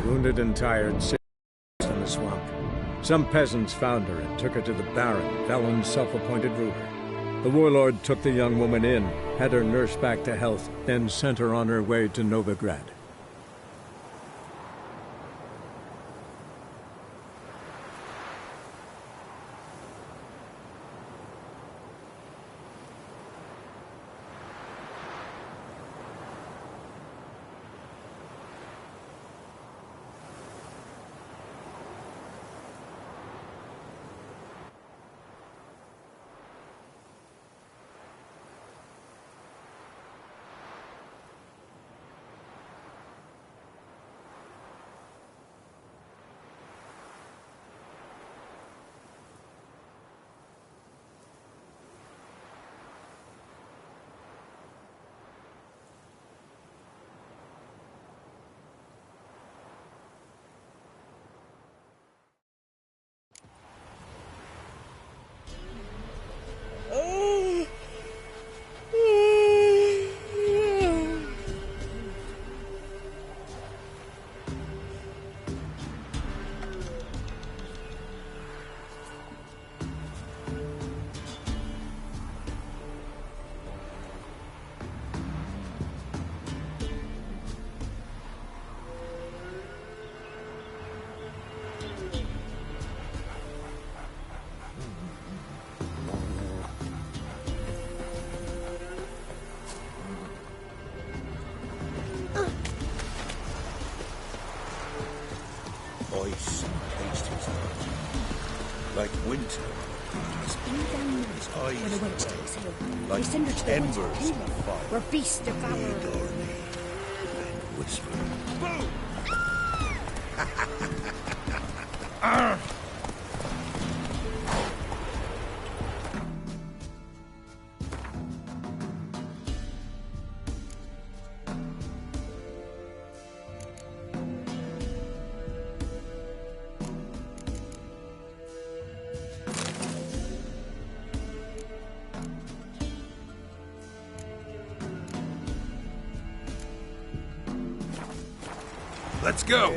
Wounded and tired, sick in the swamp. Some peasants found her and took her to the Baron, Velen's self-appointed ruler. The warlord took the young woman in, had her nursed back to health, then sent her on her way to Novigrad. Ice tastes like winter. His eyes When the winter takes hold, like embers of fire. where beasts devour. Adore me and whisper. Boom! Let's go!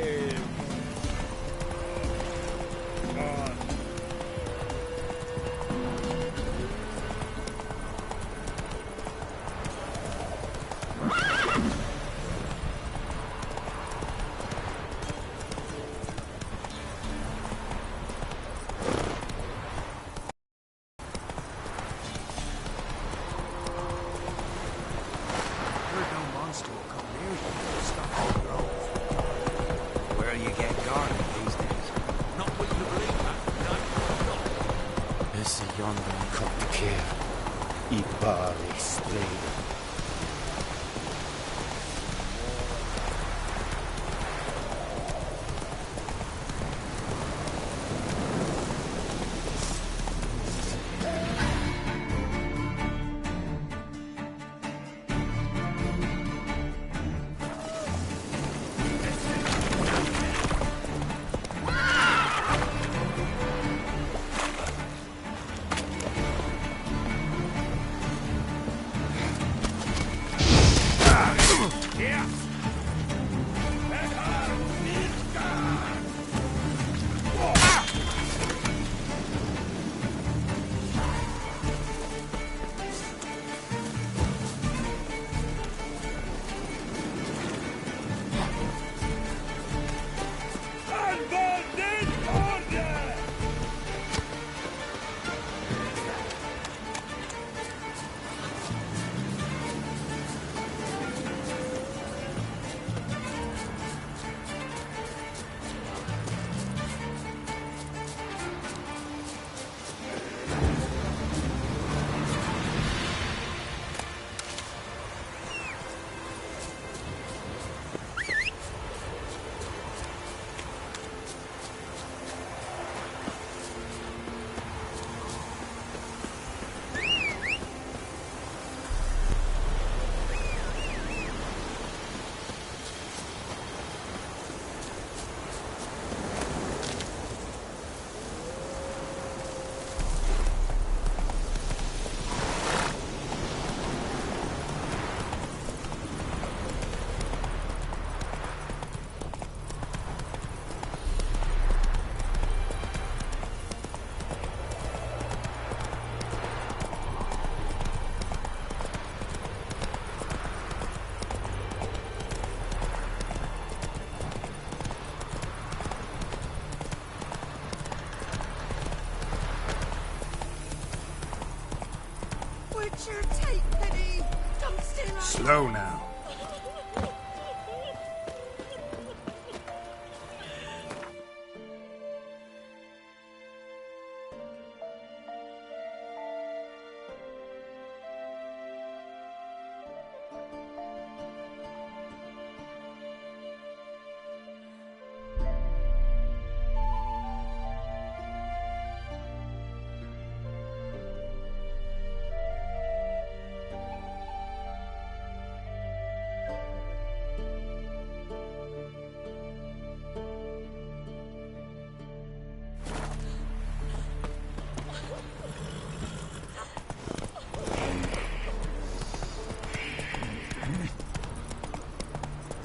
Low now.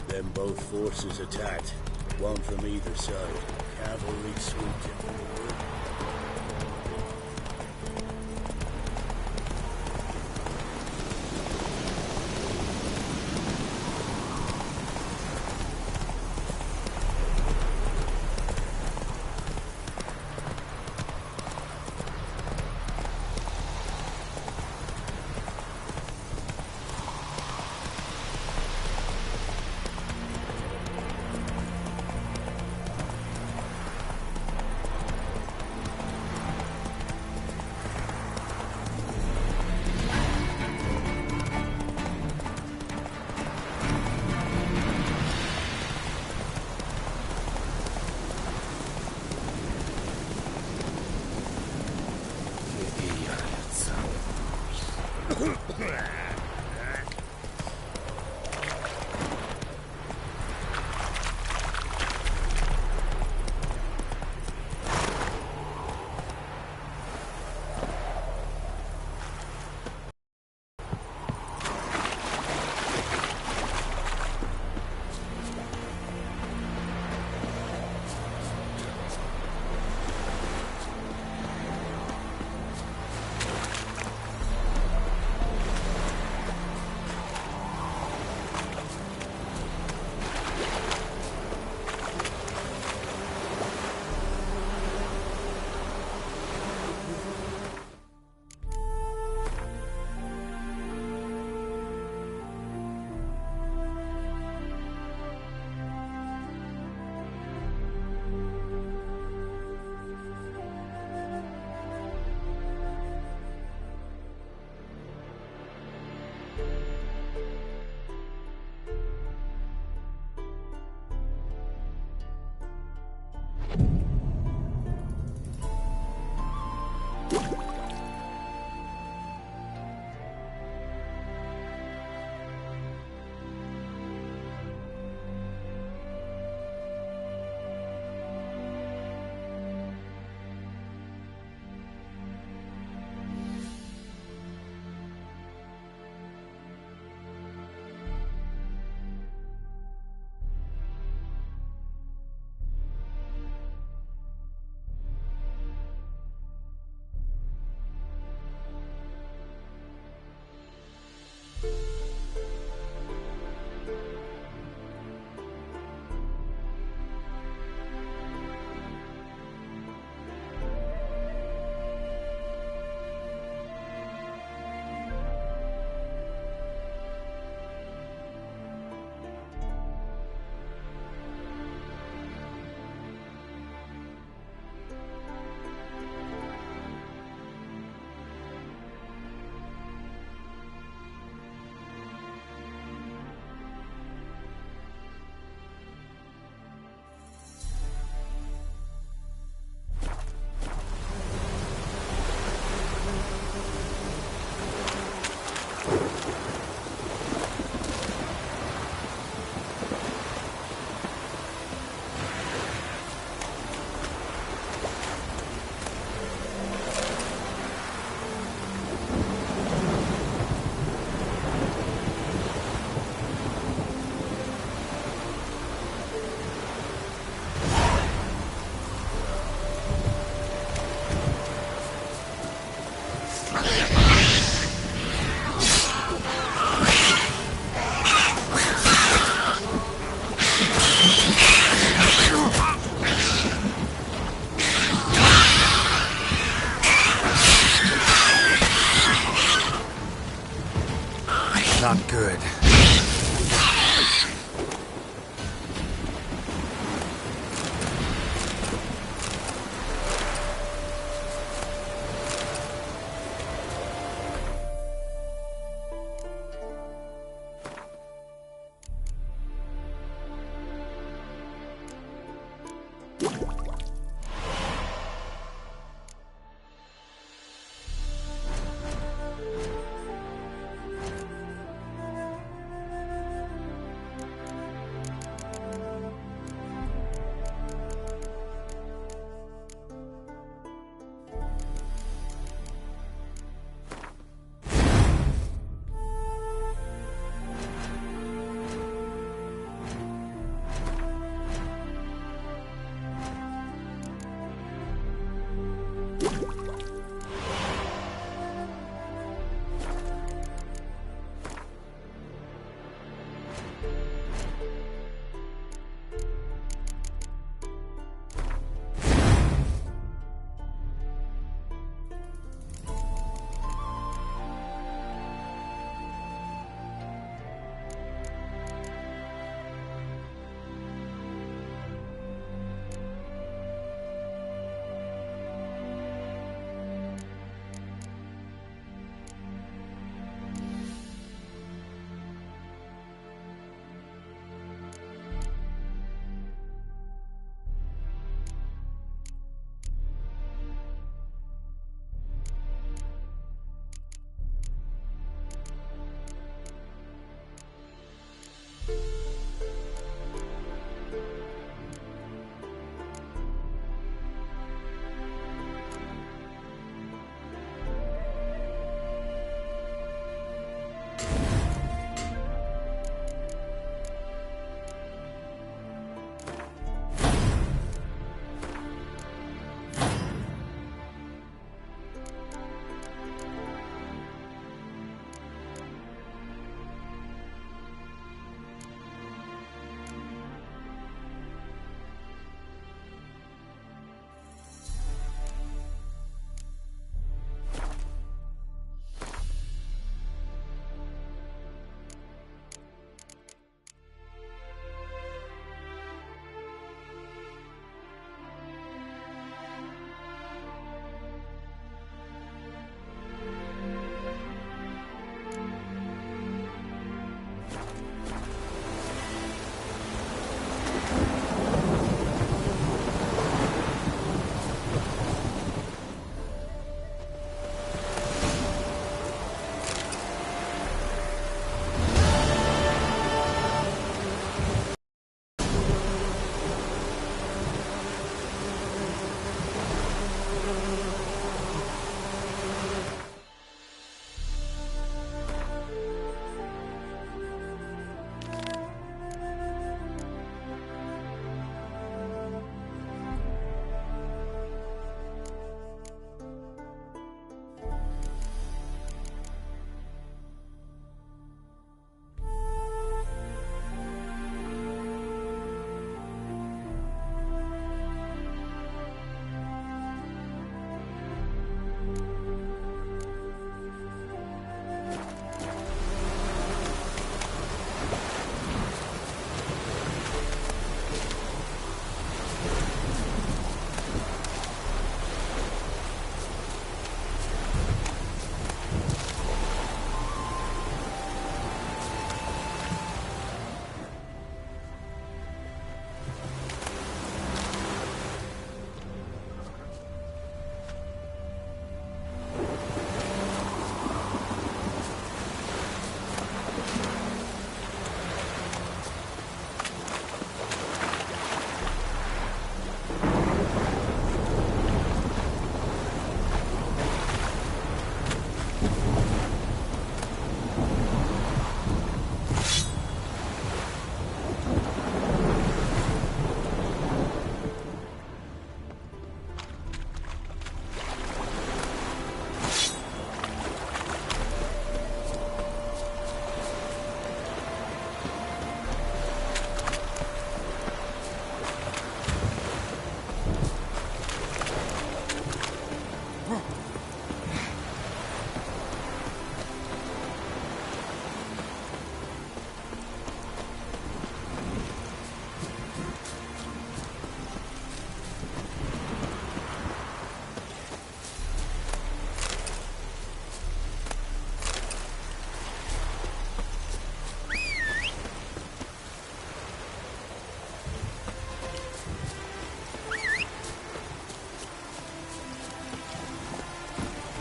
Then both forces attacked, one from either side. Cavalry swooped in.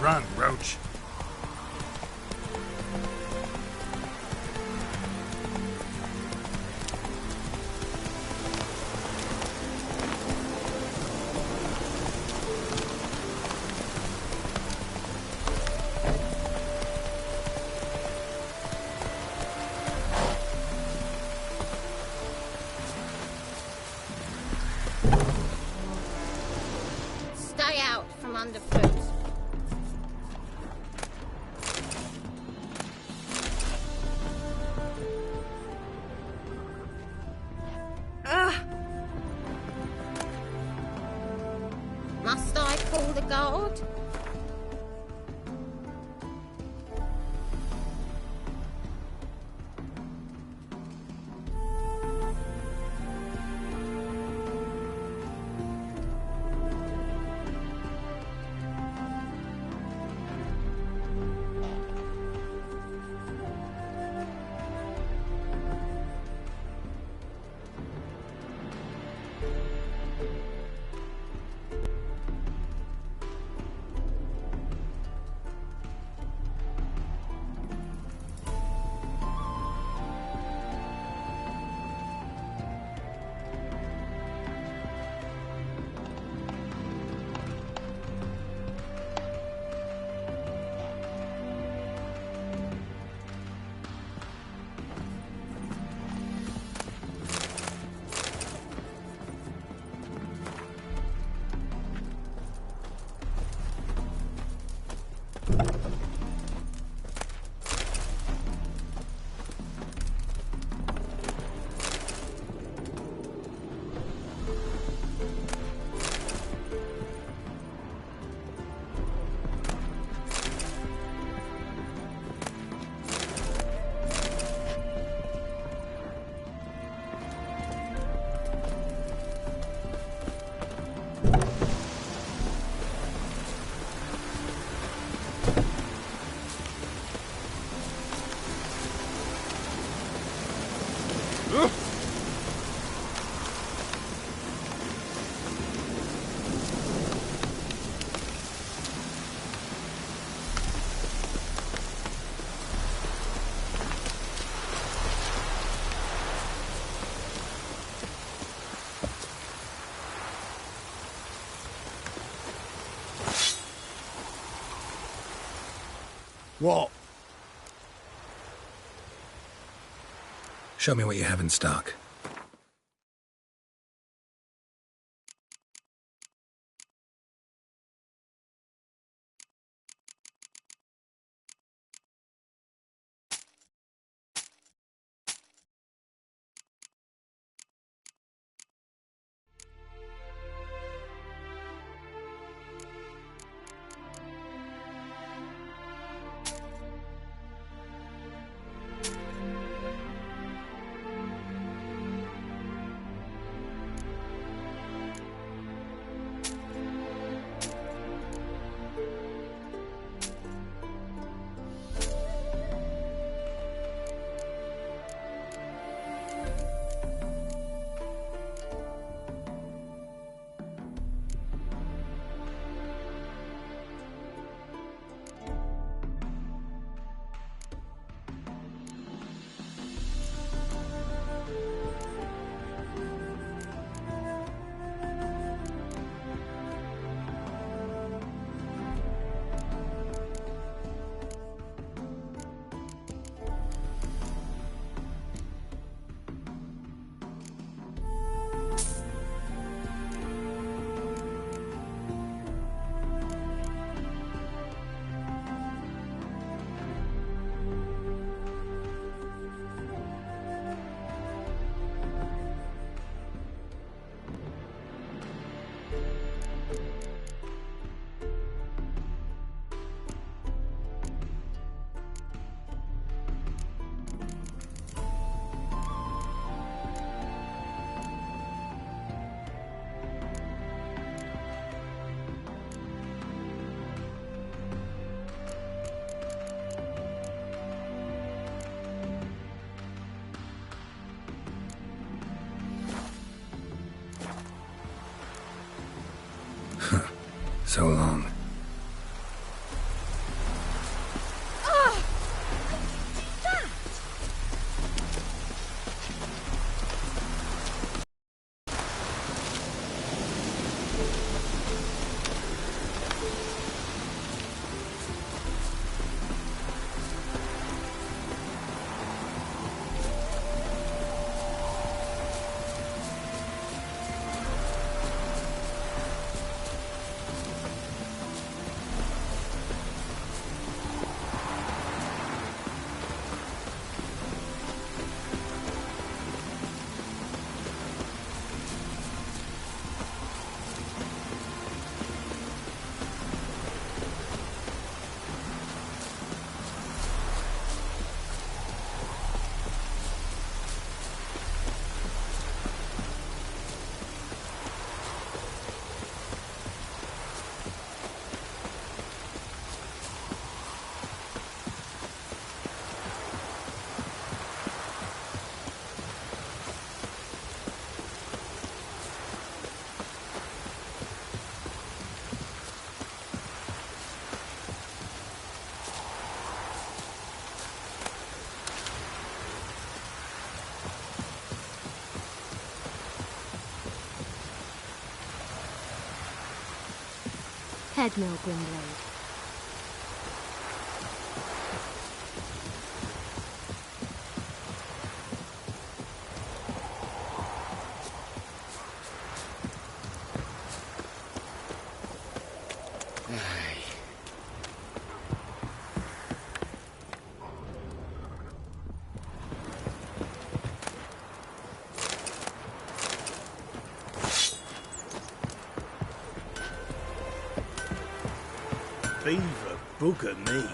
Run, Roach. Stay out from underfoot. Must I call the guard? What? Show me what you have in stock. So long. head, Mill Grimblade. Beaver bugger me.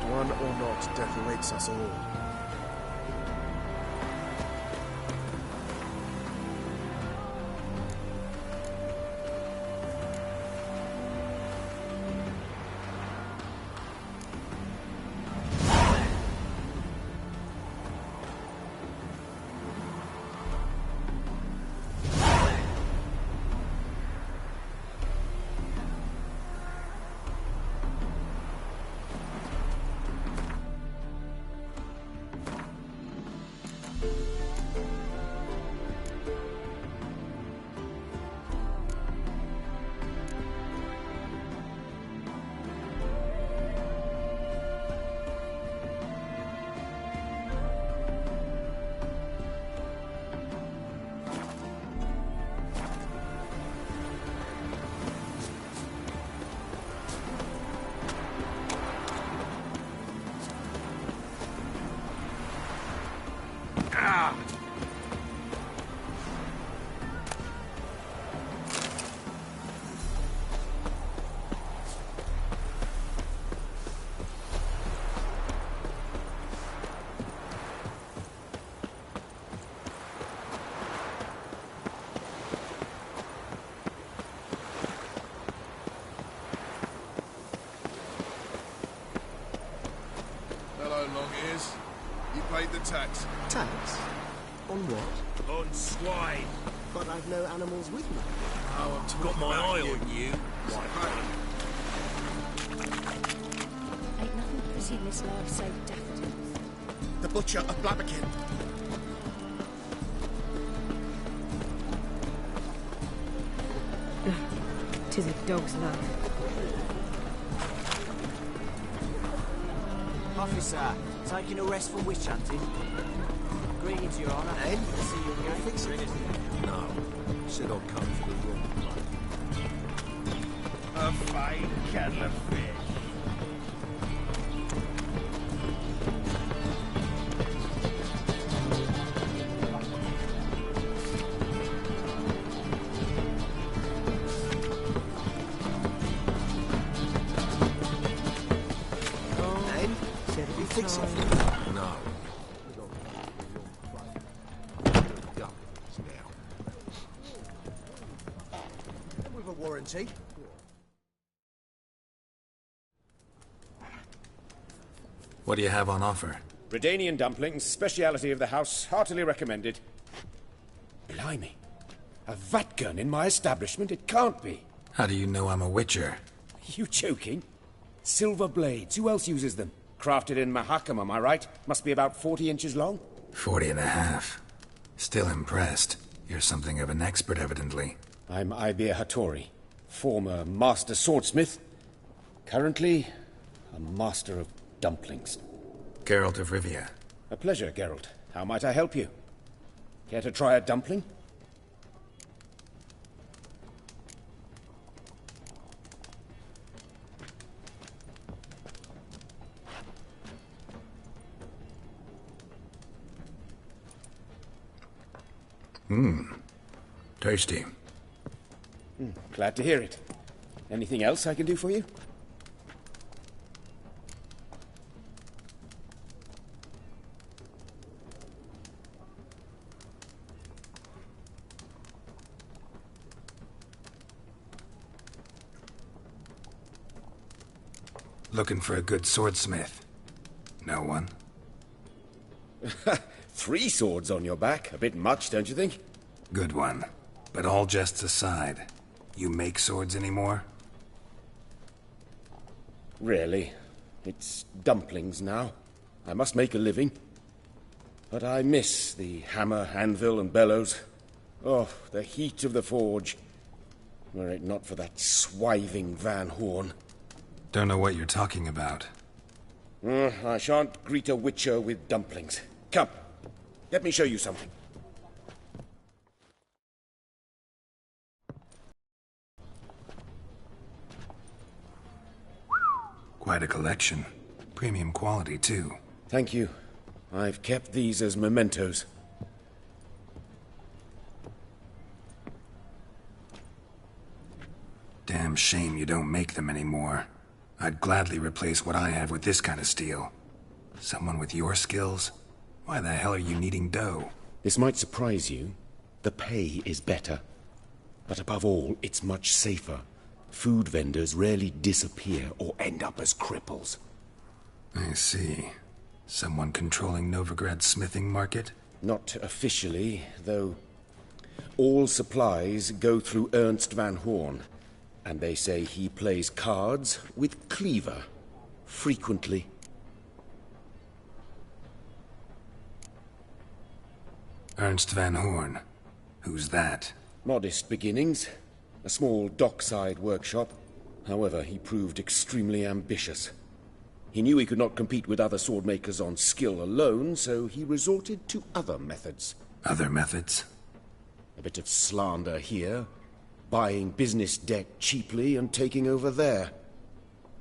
One or not, death awaits us all. Hello, long ears. You paid the tax. Tax? On what? On swine. But I've no animals with me. Oh, I've Got my eye on you. Ain't nothing pretty in this life save daffodils. The Butcher of Blaviken. Tis a dog's love. Officer, taking a rest from witch hunting. Greetings, Your Honour. Eh? See you again. Fix it. No. Said I'd come for the wrong bloke. A fine kettle of fish. Fix it. No. With a warranty. What do you have on offer? Redanian dumplings, speciality of the house, heartily recommended. Blimey. A vat gun in my establishment? It can't be. How do you know I'm a witcher? You joking? Silver blades. Who else uses them? Crafted in Mahakam, am I right? Must be about 40 inches long. 40 and a half. Still impressed. You're something of an expert, evidently. I'm Ibir Hattori, former master swordsmith, currently a master of dumplings. Geralt of Rivia. A pleasure, Geralt. How might I help you? Care to try a dumpling? Tasty. Glad to hear it. Anything else I can do for you? Looking for a good swordsmith. No one? 3 swords on your back. A bit much, don't you think? Good one. But all jests aside, you make swords anymore? Really. It's dumplings now. I must make a living. But I miss the hammer, anvil, and bellows. Oh, the heat of the forge. Were it not for that swiving Van Horn. Don't know what you're talking about. I shan't greet a witcher with dumplings. Come, let me show you something. Quite a collection. Premium quality, too. Thank you. I've kept these as mementos. Damn shame you don't make them anymore. I'd gladly replace what I have with this kind of steel. Someone with your skills? Why the hell are you needing dough? This might surprise you. The pay is better. But above all, it's much safer. Food vendors rarely disappear or end up as cripples. I see. Someone controlling Novigrad's smithing market? Not officially, though. All supplies go through Ernst Van Horn. And they say he plays cards with Cleaver. Frequently. Ernst Van Horn. Who's that? Modest beginnings. A small dockside workshop. However, he proved extremely ambitious. He knew he could not compete with other swordmakers on skill alone, so he resorted to other methods. Other methods? A bit of slander here, buying business debt cheaply and taking over there.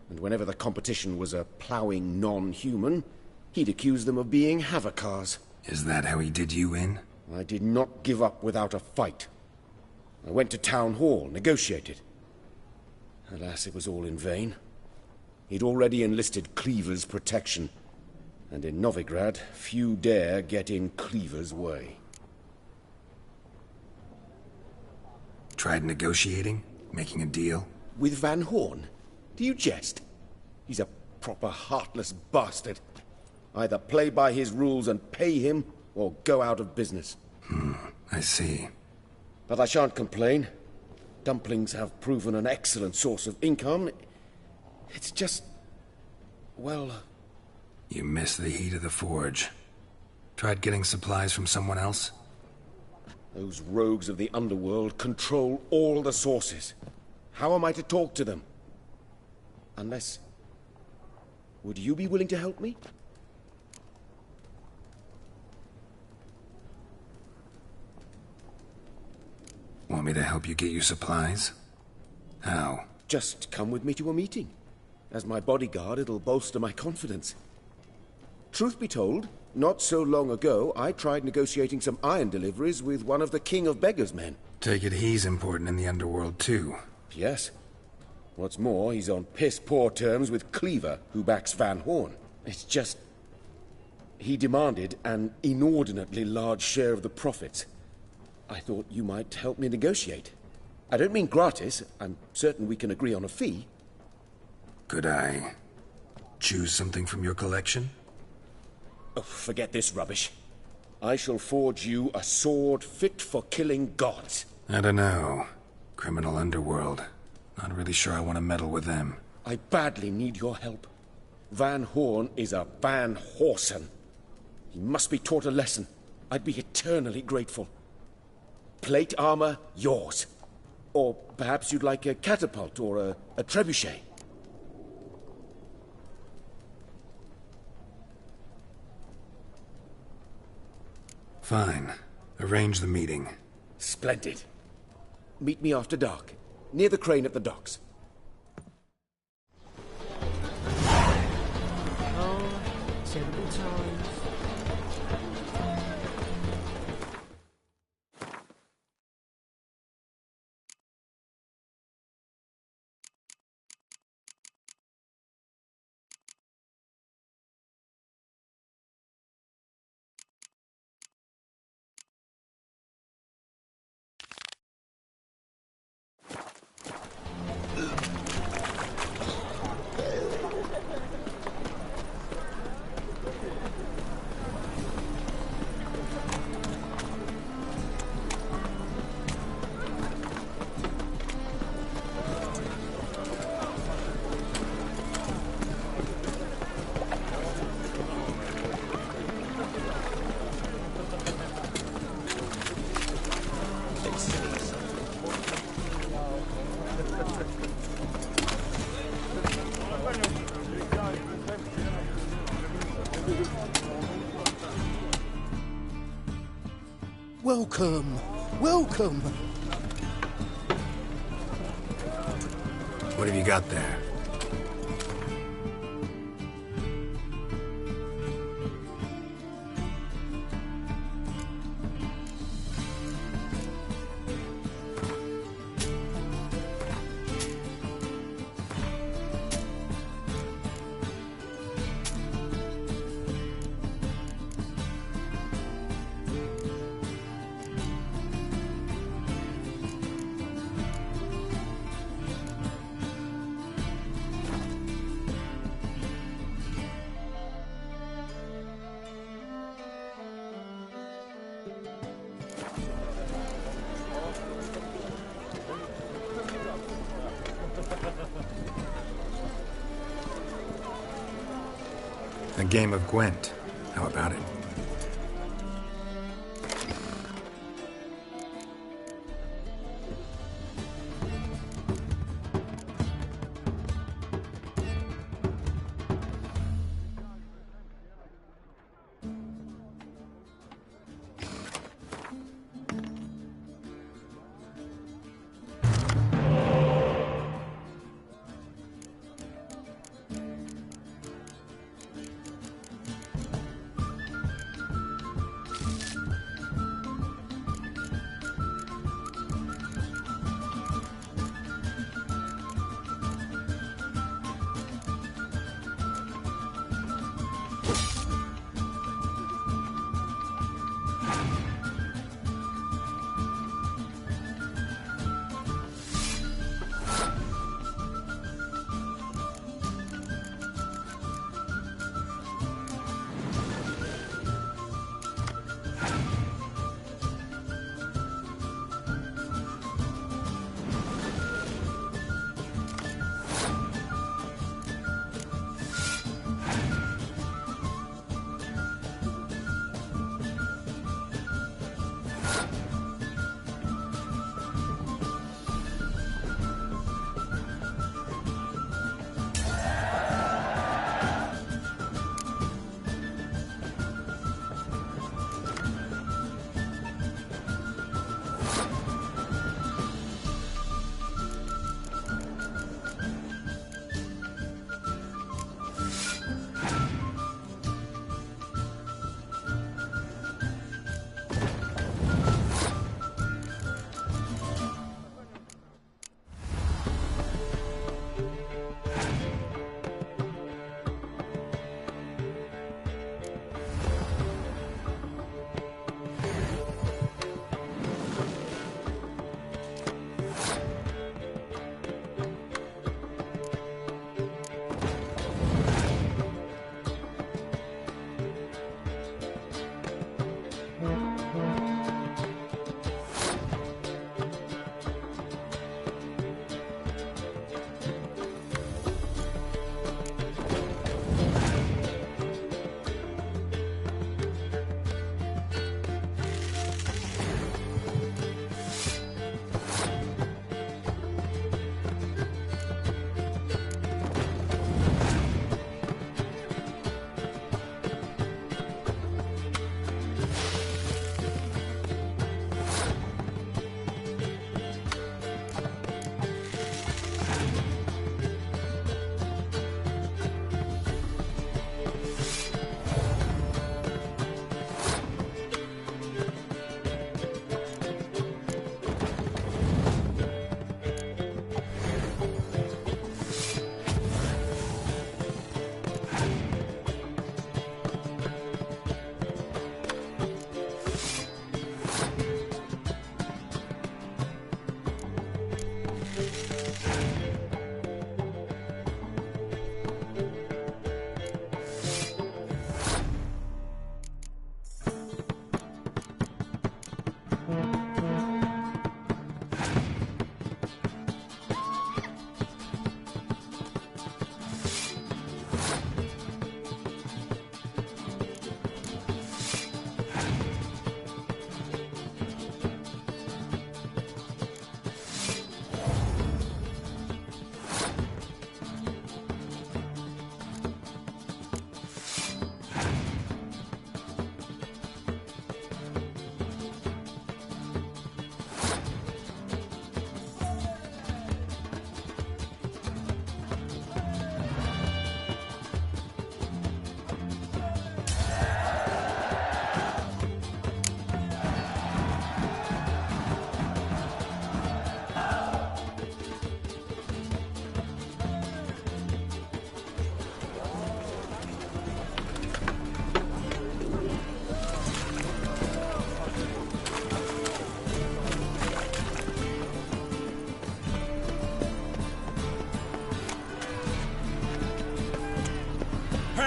And whenever the competition was a ploughing non-human, he'd accuse them of being Havocars. Is that how he did you in? I did not give up without a fight. I went to Town Hall, negotiated. Alas, it was all in vain. He'd already enlisted Cleaver's protection, and in Novigrad, few dare get in Cleaver's way. Tried negotiating? Making a deal? With Van Horn? Do you jest? He's a proper heartless bastard. Either play by his rules and pay him, or go out of business. I see. But I shan't complain. Dumplings have proven an excellent source of income. It's just... well... You miss the heat of the forge. Tried getting supplies from someone else? Those rogues of the underworld control all the sources. How am I to talk to them? Unless... would you be willing to help me? Want me to help you get you supplies? How? Just come with me to a meeting. As my bodyguard, it'll bolster my confidence. Truth be told, not so long ago, I tried negotiating some iron deliveries with one of the King of Beggars' men. Take it he's important in the underworld, too. Yes. What's more, he's on piss-poor terms with Cleaver, who backs Van Horn. It's just... he demanded an inordinately large share of the profits. I thought you might help me negotiate. I don't mean gratis. I'm certain we can agree on a fee. Could I choose something from your collection? Oh, forget this rubbish. I shall forge you a sword fit for killing gods. I don't know. Criminal underworld. Not really sure I want to meddle with them. I badly need your help. Van Horn is a Van Horsen. He must be taught a lesson. I'd be eternally grateful. Plate armor, yours. Or perhaps you'd like a catapult or a trebuchet. Fine. Arrange the meeting. Splendid. Meet me after dark, near the crane at the docks. Oh, terrible times. Welcome. Welcome. What have you got there? A game of Gwent. How about it?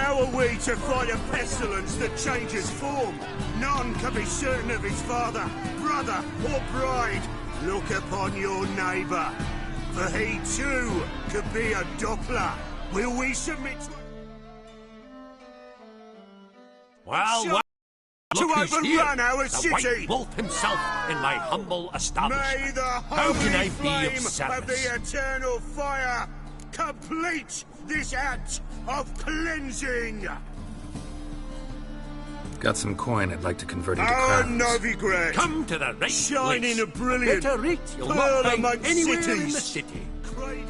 How are we to fight a pestilence that changes form? None can be certain of his father, brother, or bride. Look upon your neighbour, for he too could be a Doppler. Will we submit to... Well, to look who's overrun here. our the city! White Wolf himself in my humble establishment. May the How holy can I be flame of of service? the eternal fire complete this act of cleansing! Got some coin I'd like to convert into Our crowns. Novigrad, Come to the right shining place. a brilliant Better rate you'll pearl not find amongst anywhere in cities. the city. Crave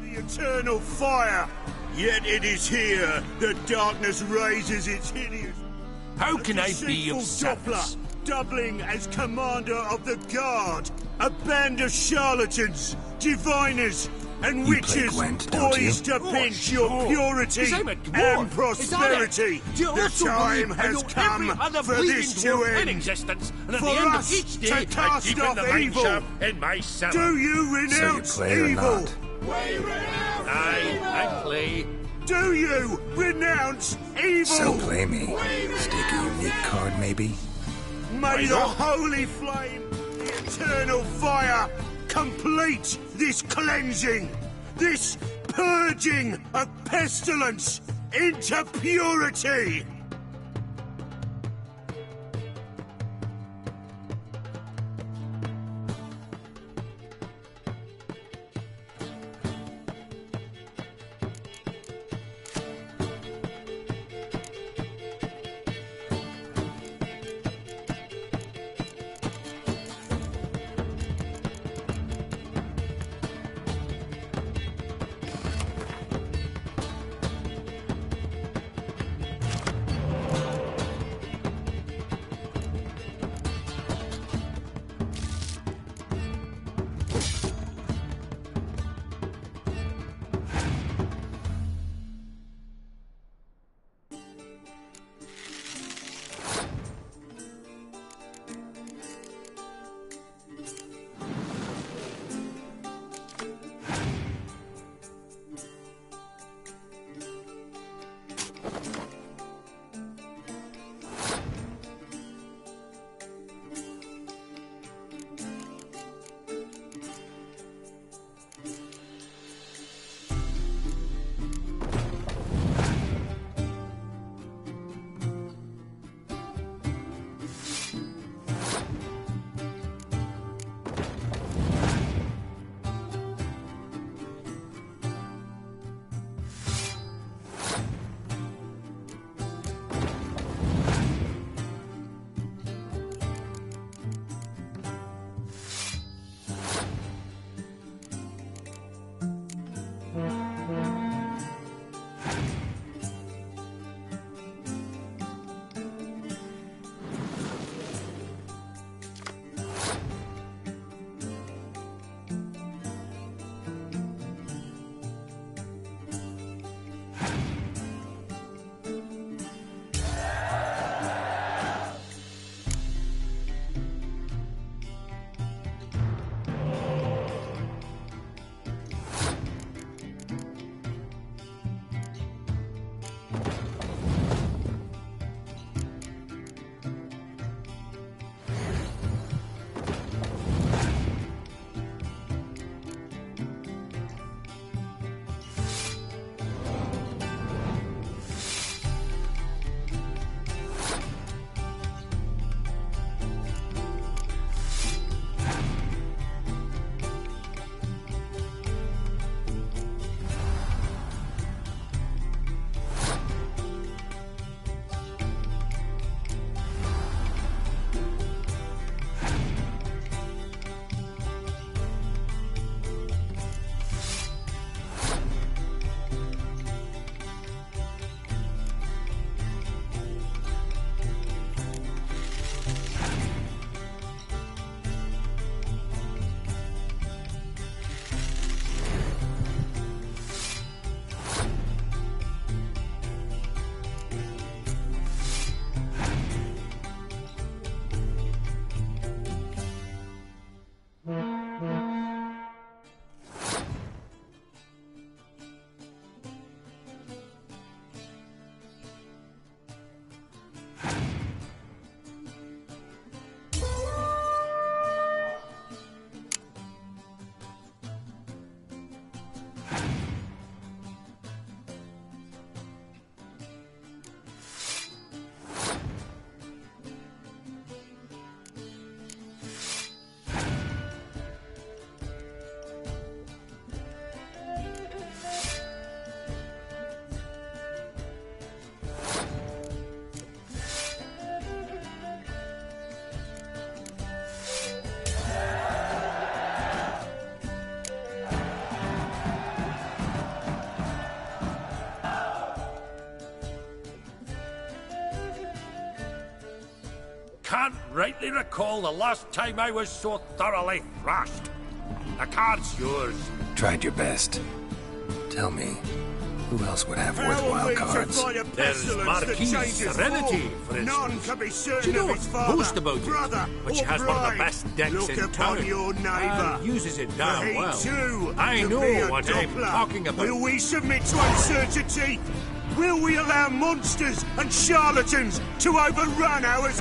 the eternal fire, yet it is here that darkness raises its hideous... How can I be deceitful of service? Doppler, doubling as commander of the guard, a band of charlatans, diviners, and You play witches Gwent, don't you? poised to Oh, pinch your sure. purity 'Cause I'm a and dwarf. Is prosperity. that it? Do you The also time believe I has know come every other for bleeding this to dwarf in end. existence, and at For the end us of each to day, I cast keep off in the evil. shop in my cellar. Do you So you renounce play or evil? not? I play. Do you renounce evil? So play me. Stake a unique card, maybe? May the holy flame, the eternal fire, complete this cleansing, this purging of pestilence into purity. can't rightly recall the last time I was so thoroughly thrashed. The card's yours. Tried your best. Tell me, who else would have How worthwhile are we to cards? fight a There's pestilence Marquis that changes Serenity, form? for instance. None can be certain Do you know of his what's father, boast about it? brother, Which or has one of the bride. best decks Look in upon town. your neighbour. And uses it damn For he well. too I could know be a what I'm Doppler. talking about. Will we submit to uncertainty? Will we allow monsters and charlatans to overrun ours?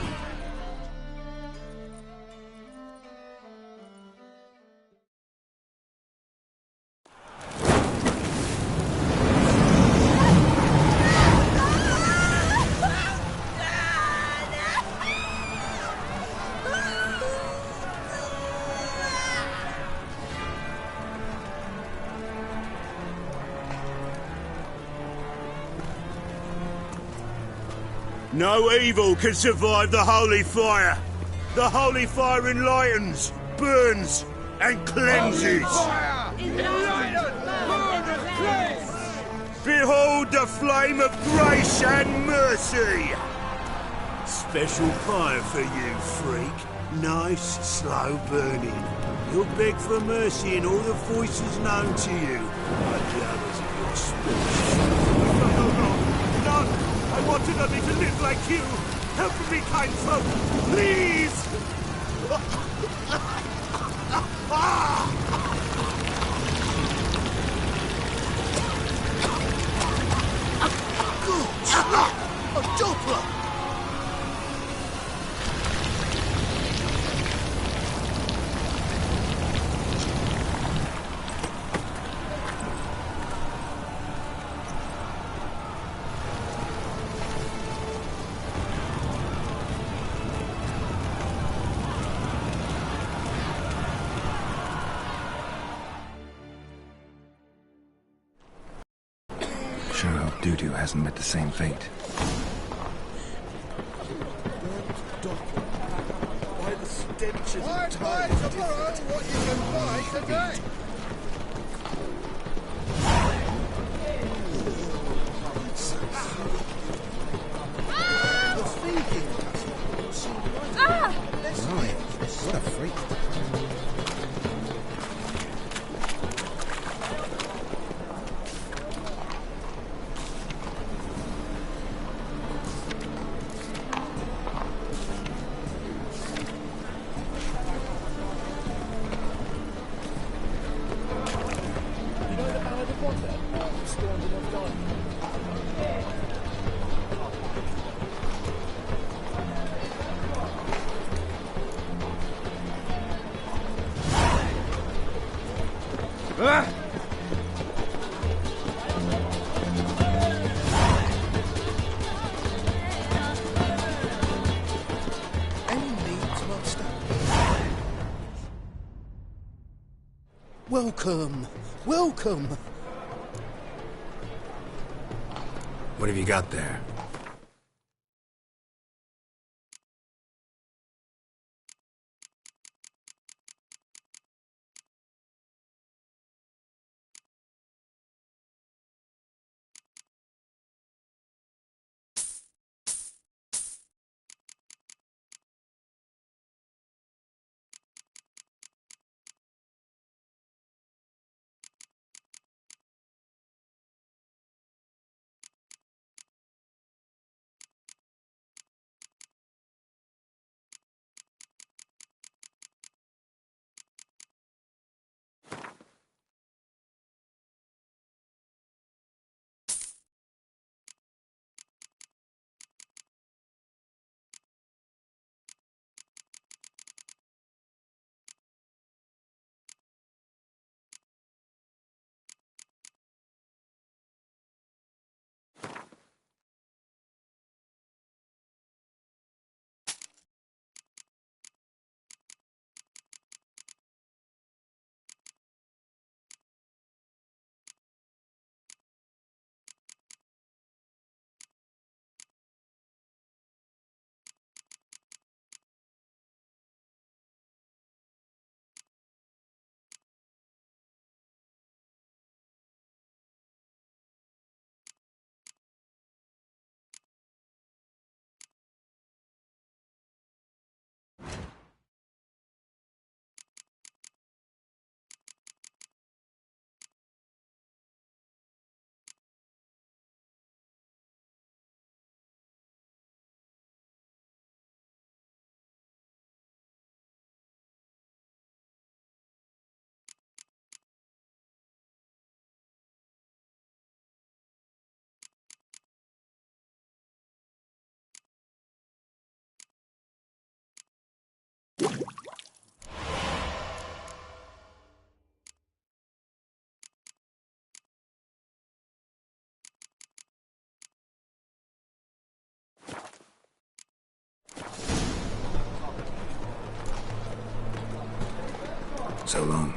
No evil can survive the holy fire. The holy fire enlightens, burns, and cleanses. Behold the flame of grace and mercy. Special fire for you, freak. Nice, slow burning. You'll beg for mercy in all the voices known to you, like the others of your species. No. I wanted only to live like you. Help me, kind folk. Please! Good slap! A Doppler! Sure hope Dudu hasn't met the same fate. By the stenches Might buy tomorrow what you can buy today. What a freak. Any needs, master? Welcome, welcome. What have you got there? So long.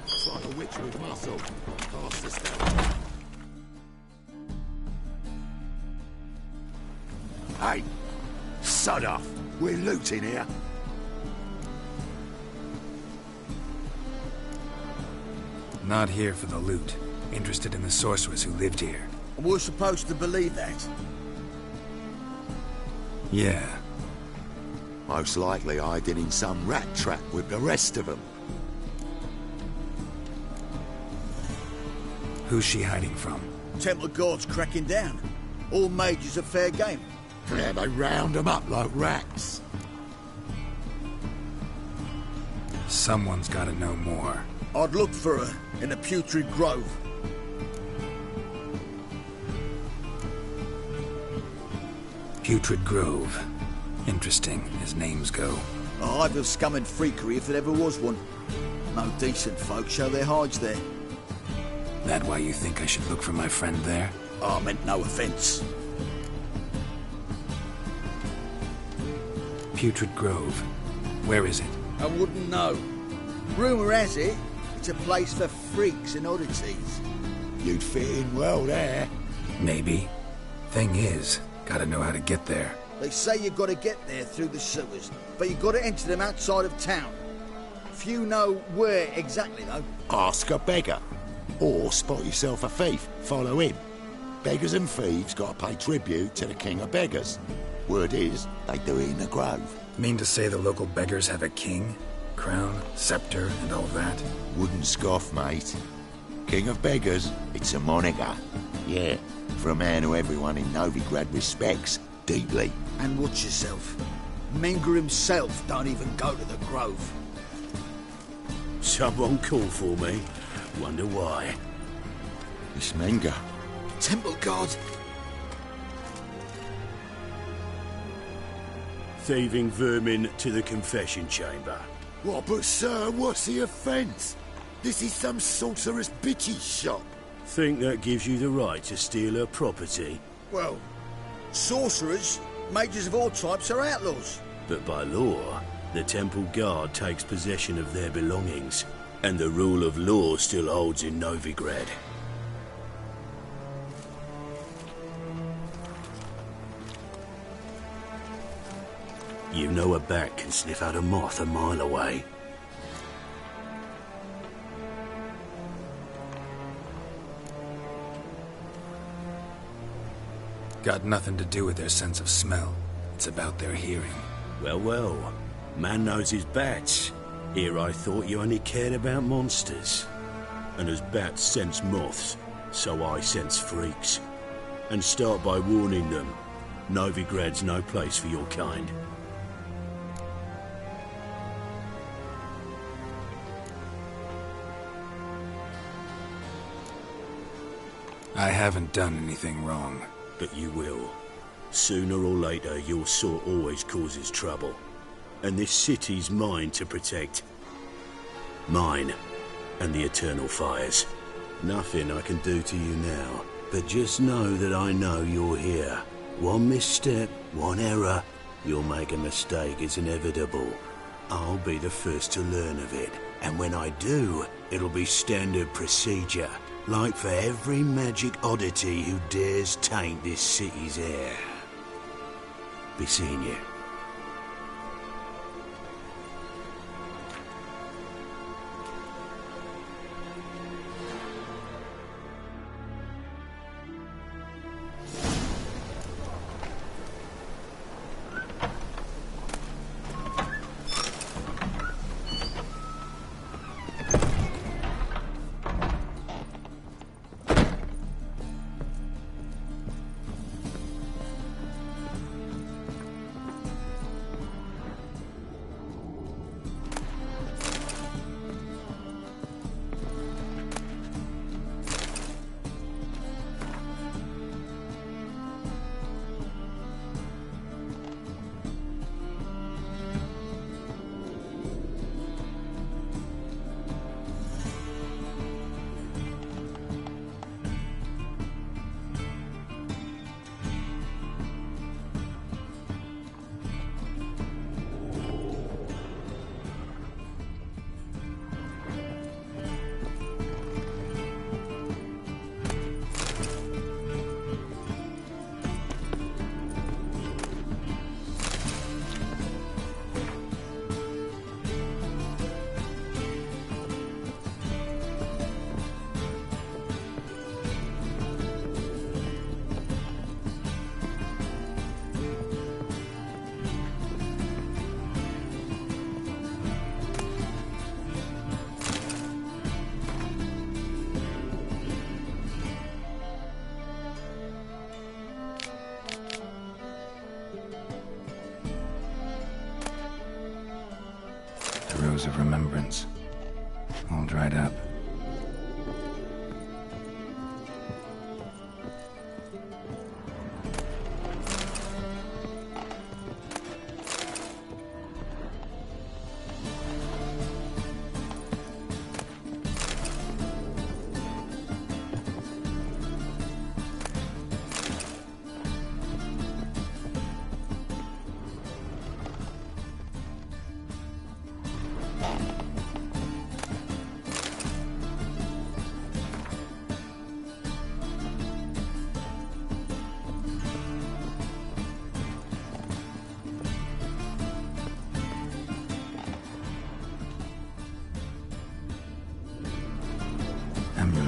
It's like a witch with muscle. Pass the stuff. Hey, sod off. We're looting here. Not here for the loot. Interested in the sorceress who lived here. And we're supposed to believe that. Yeah. Most likely hiding in some rat trap with the rest of them. Who's she hiding from? Temple Guard's cracking down. All mages are fair game. Yeah, they round them up like rats. Someone's gotta know more. I'd look for her in the Putrid Grove. Putrid Grove. Interesting, as names go. A hive of scum and freakery if there ever was one. No decent folk show their hides there. That why you think I should look for my friend there? I meant no offence. Putrid Grove. Where is it? I wouldn't know. Rumour has it, it's a place for freaks and oddities. You'd fit in well there. Maybe. Thing is, gotta know how to get there. They say you've got to get there through the sewers, but you've got to enter them outside of town. Few know where exactly, though. Ask a beggar. Or spot yourself a thief. Follow him. Beggars and thieves got to pay tribute to the king of beggars. Word is, they do it in the grove. Mean to say the local beggars have a king? Crown, scepter, and all that? Wouldn't scoff, mate. King of beggars, it's a moniker. Yeah, for a man who everyone in Novigrad respects deeply. And watch yourself. Menger himself don't even go to the grove. Someone called for me. Wonder why. It's Menger. Temple Guard. Thieving vermin to the confession chamber. What, but sir, what's the offence? This is some sorceress bitch's shop. Think that gives you the right to steal her property? Well, sorcerers, mages of all types are outlaws. But by law, the Temple Guard takes possession of their belongings, and the rule of law still holds in Novigrad. You know a bat can sniff out a moth a mile away. Got nothing to do with their sense of smell. It's about their hearing. Well, well. Man knows his bats. Here I thought you only cared about monsters. And as bats sense moths, so I sense freaks. And start by warning them. Novigrad's no place for your kind. I haven't done anything wrong. But you will. Sooner or later, your sort always causes trouble. And this city's mine to protect. Mine. And the eternal fires. Nothing I can do to you now. But just know that I know you're here. One misstep, one error. You'll make a mistake, it's inevitable. I'll be the first to learn of it. And when I do, it'll be standard procedure. Like for every magic oddity who dares taint this city's air. Be seeing you.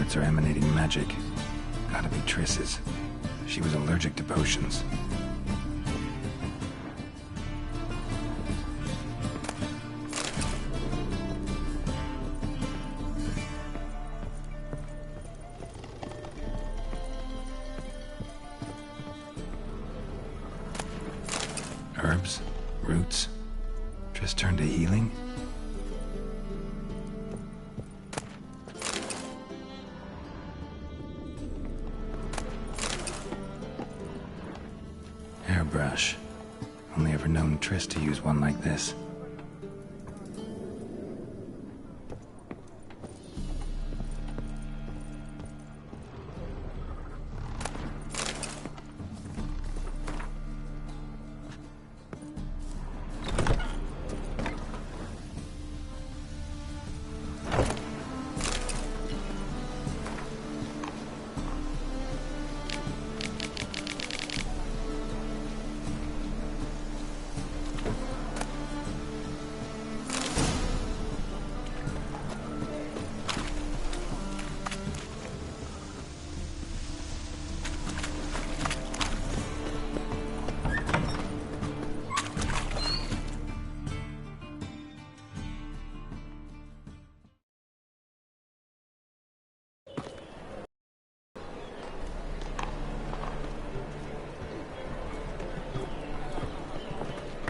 amulets are emanating magic. Gotta be Triss's. She was allergic to potions. Herbs? Roots? Triss turned to healing? Hairbrush. Only ever known Triss to use one like this.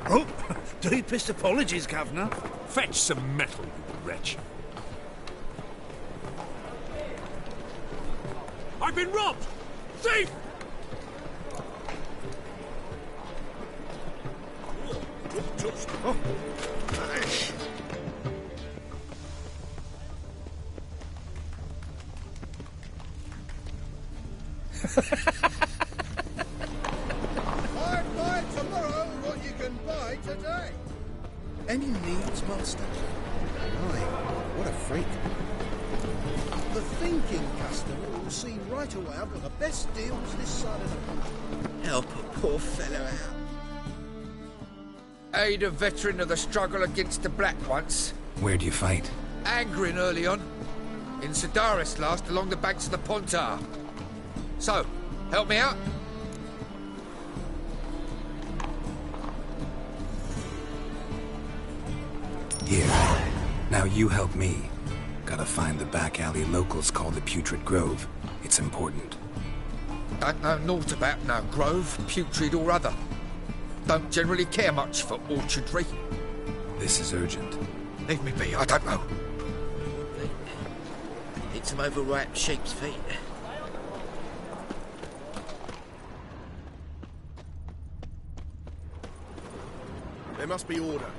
Oh, deepest apologies, Governor. Fetch some metal, you wretch. I've been robbed! Thief! Oh. I'd buy tomorrow what you can buy today. Any needs, Master? My, what a freak. The thinking customer will see right away I've got the best deals this side of the pond. Help a poor fellow out. Aid a veteran of the struggle against the Black once. Where'd you fight? Angrin early on. In Sedaris last, along the banks of the Pontar. So, help me out? Here. Now you help me. Gotta find the back alley locals call the Putrid Grove. It's important. Don't know naught about no grove, putrid or other. Don't generally care much for orchardry. This is urgent. Leave me be, I don't know. Eat some overripe sheep's feet. There must be order.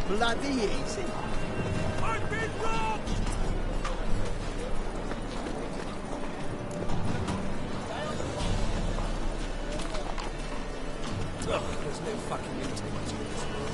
Bloody easy. I've been robbed! Oh, there's no fucking integrity in this world.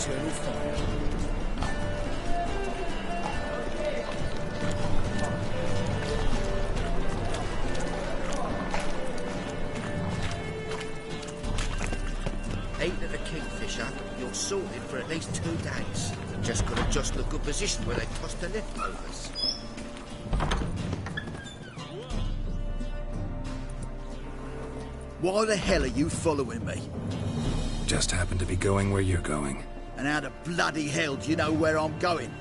eternal fire. Eight of the Kingfisher, you're sorted for at least 2 days. Just gotta just the good position where they toss the leftovers. Why the hell are you following me? Just happen to be going where you're going. And how the bloody hell do you know where I'm going?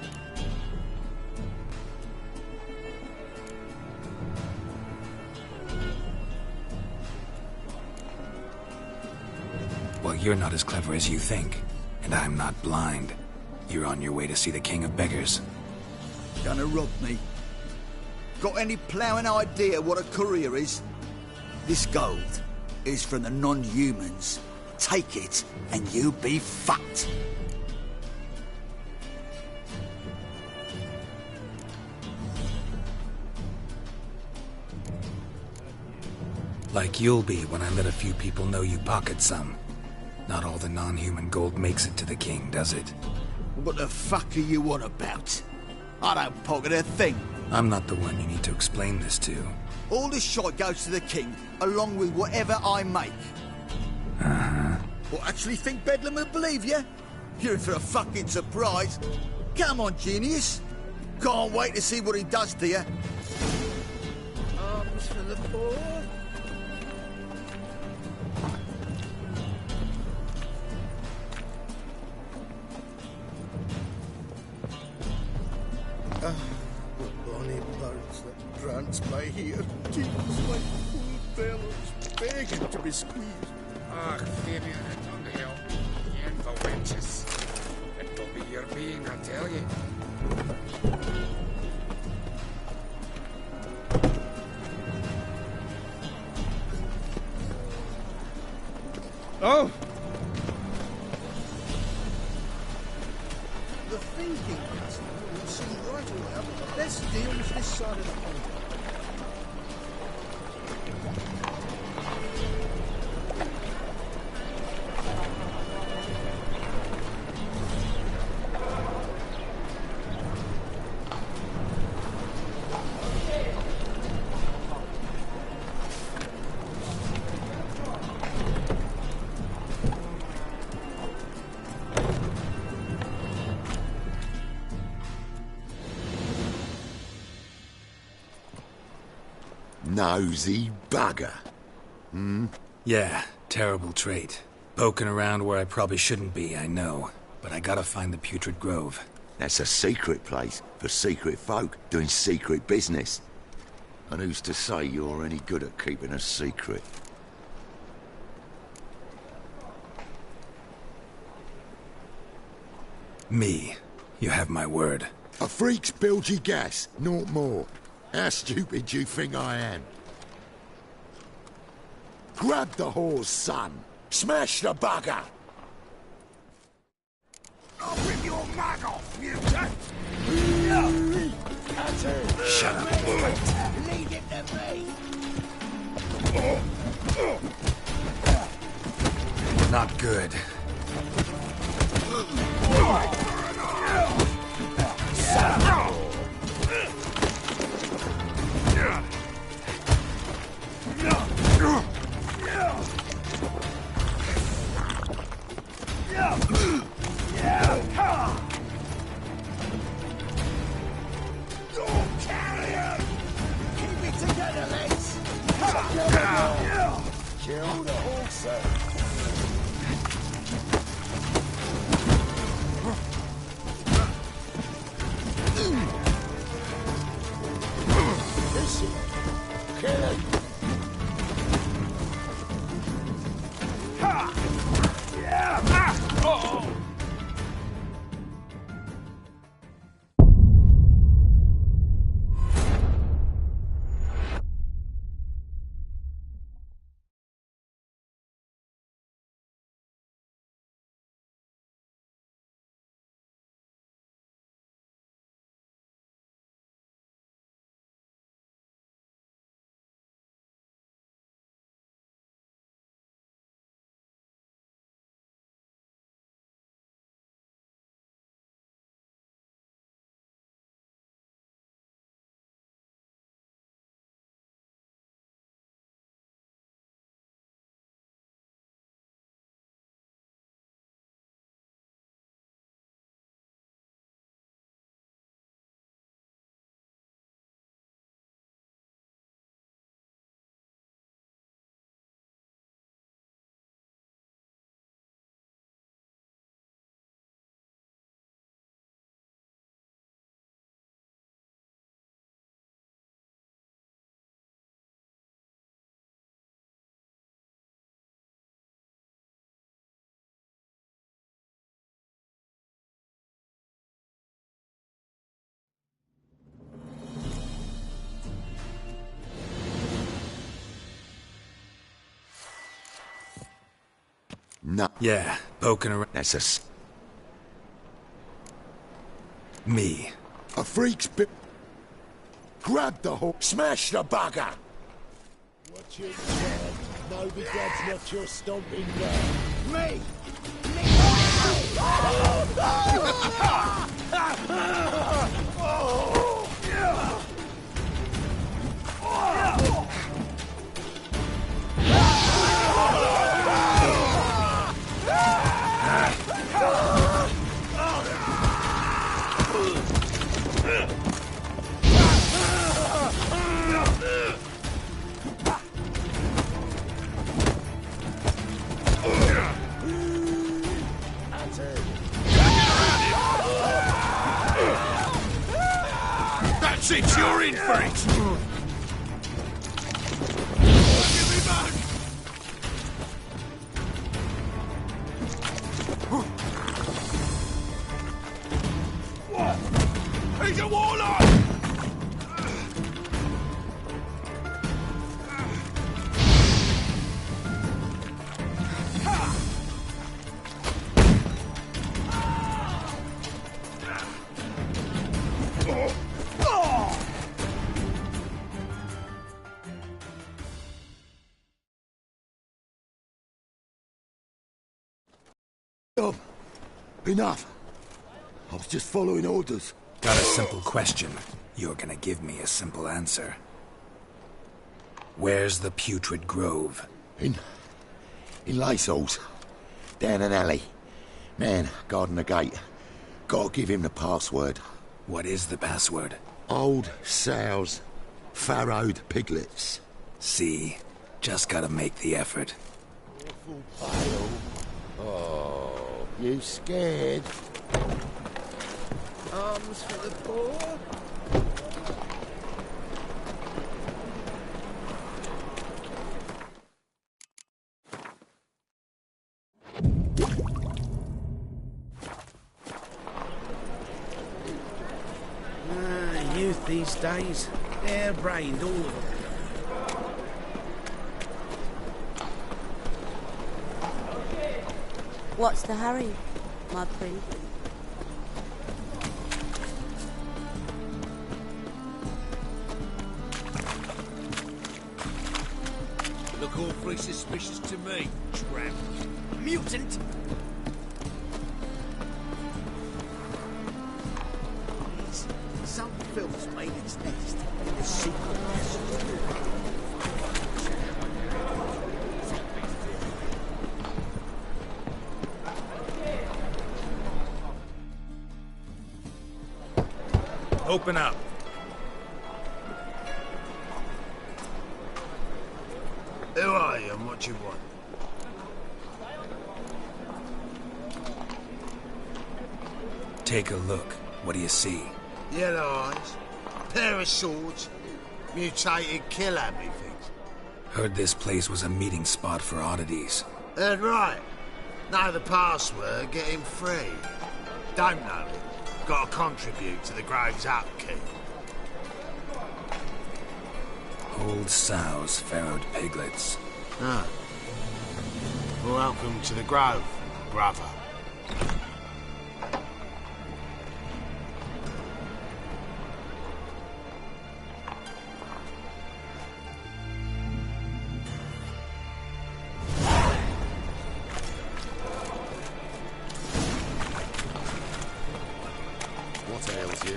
Well, you're not as clever as you think. And I'm not blind. You're on your way to see the King of Beggars. Gonna rob me? Got any ploughing idea what a courier is? This gold is from the non-humans. Take it, and you be fucked. Like you'll be when I let a few people know you pocket some. Not all the non-human gold makes it to the king, does it? What the fuck are you on about? I don't pocket a thing. I'm not the one you need to explain this to. All this shite goes to the king, along with whatever I make. Uh-huh. What, actually think Bedlam will believe you? You're in for a fucking surprise. Come on, genius. Can't wait to see what he does to you. Arms for the poor. The bonny birds that prance by here, tears like poor fellows begging to be squeezed. Ah, Fabian and Underhill, and the wenches. It will be your being, I tell you. Oh! The thinking castle will see right away up the best deals this side of the pond. Nosy bugger. Yeah, terrible trait. Poking around where I probably shouldn't be, I know. But I gotta find the Putrid Grove. That's a secret place for secret folk doing secret business. And who's to say you're any good at keeping a secret? Me. You have my word. A freak's bilgy gas, naught more. How stupid do you think I am? Grab the horse, son. Smash the bugger! I'll rip your mag off, mutant! Shut up. Leave it to me! Not good. Keep it together, lads! Kill the horse, Listen, kill him! No. Yeah, poking around. That's Me. a freak's bit. Grab the hook, smash the bugger! Watch it, Chad. Moby God's not your stomping ground. Me! That's it, you're in for it! Give me back! He's a warlock! Enough. I was just following orders. Got a simple question. You're gonna give me a simple answer. Where's the Putrid Grove? In Laceholes. Down an alley. Man, guarding the gate. Gotta give him the password. What is the password? Old sows. Farrowed piglets. See? Just gotta make the effort. Awful pale. Oh, you scared? Arms for the poor. Youth these days, hair-brained, all of them. What's the hurry, my prince? Look awfully suspicious to me, tramp. Mutant! Some filth's made its nest in the secret passage. Open up. Who are you and what you want? Take a look. What do you see? Yellow eyes, pair of swords, mutated killer, methinks. Heard this place was a meeting spot for oddities. Heard right. Know the password, get him free. Don't know it. Got to contribute to the Grove's upkeep. Old sows, farrowed piglets. Ah. Welcome to the Grove, brother. What ails you?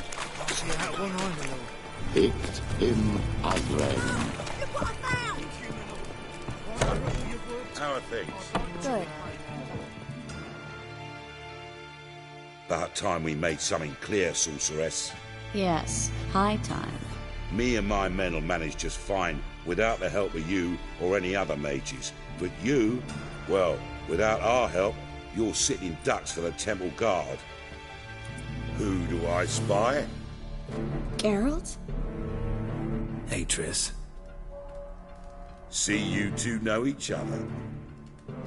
See that one eye, my lord? Picked him ugly. How are things? Good. About time we made something clear, sorceress. Yes, high time. Me and my men will manage just fine without the help of you or any other mages. But you, well, without our help, you're sitting ducks for the temple guard. Who do I spy? Geralt? Hey, Triss. See you two know each other.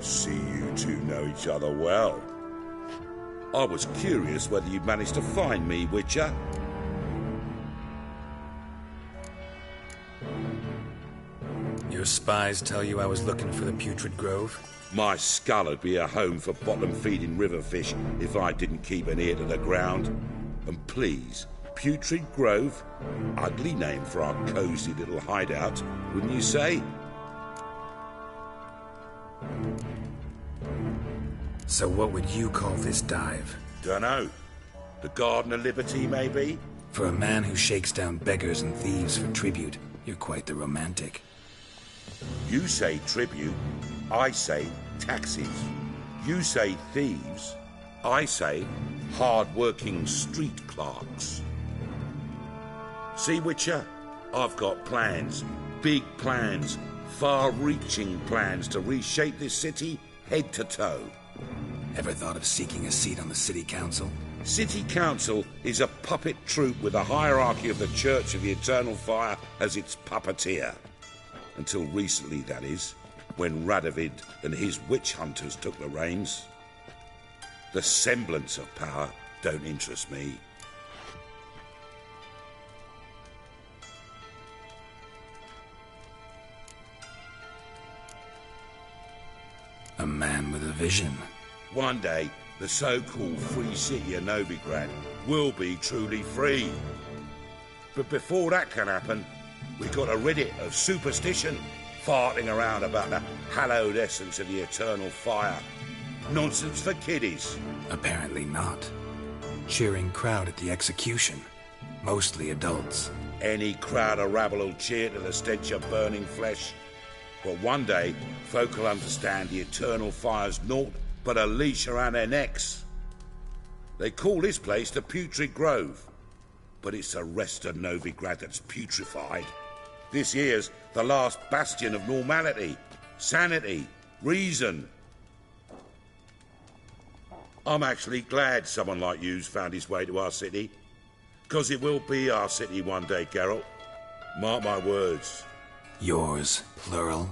See you two know each other well. I was curious whether you'd managed to find me, Witcher. You're your spies tell you I was looking for the Putrid Grove? My skull would be a home for bottom-feeding river fish if I didn't keep an ear to the ground. And please, Putrid Grove? Ugly name for our cosy little hideout, wouldn't you say? So what would you call this dive? Dunno. The Garden of Liberty, maybe? For a man who shakes down beggars and thieves for tribute, you're quite the romantic. You say tribute, I say taxes. You say thieves, I say hard-working street clerks. See, Witcher? I've got plans. Big plans. Far-reaching plans to reshape this city head to toe. Ever thought of seeking a seat on the city council? City Council is a puppet troupe with a hierarchy of the Church of the Eternal Fire as its puppeteer. Until recently, that is, when Radovid and his witch hunters took the reins. The semblance of power don't interest me. A man with a vision. One day, the so-called free city of Novigrad will be truly free. But before that can happen, we've got to rid it of superstition, farting around about the hallowed essence of the eternal fire. Nonsense for kiddies. Apparently not. Cheering crowd at the execution. Mostly adults. Any crowd of rabble will cheer to the stench of burning flesh. But one day, folk will understand the eternal fire's naught but a leash around their necks. They call this place the Putrid Grove, but it's the rest of Novigrad that's putrefied. This here's the last bastion of normality, sanity, reason. I'm actually glad someone like you's found his way to our city, because it will be our city one day, Geralt. Mark my words. Yours, plural?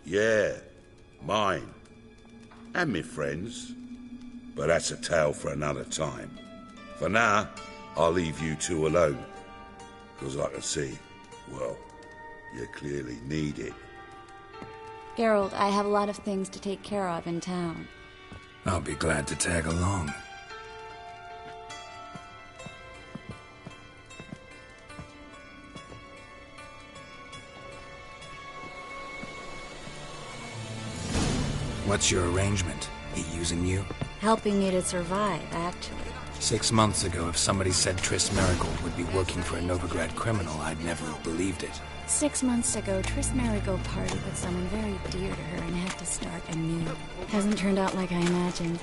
Yeah, mine. And me friends. But that's a tale for another time. For now, I'll leave you two alone. Because I can see, well, you clearly need it. Geralt, I have a lot of things to take care of in town. I'll be glad to tag along. What's your arrangement? He using you? Helping me to survive, actually. 6 months ago, if somebody said Triss Merigold would be working for a Novigrad criminal, I'd never have believed it. 6 months ago, Triss Merigold partied with someone very dear to her and had to start anew. Hasn't turned out like I imagined.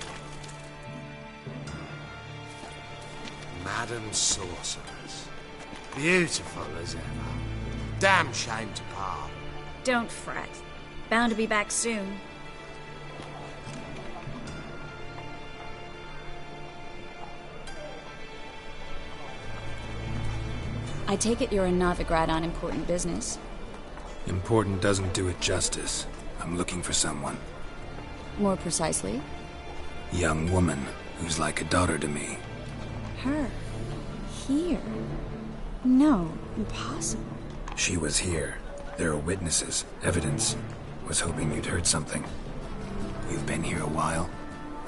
Madam Sorceress. Beautiful as ever. Damn shame to part. Don't fret. Bound to be back soon. I take it you're in Novigrad on important business. Important doesn't do it justice. I'm looking for someone. More precisely? Young woman who's like a daughter to me. Her? Here? No, impossible. She was here. There are witnesses, evidence. Was hoping you'd heard something. You've been here a while.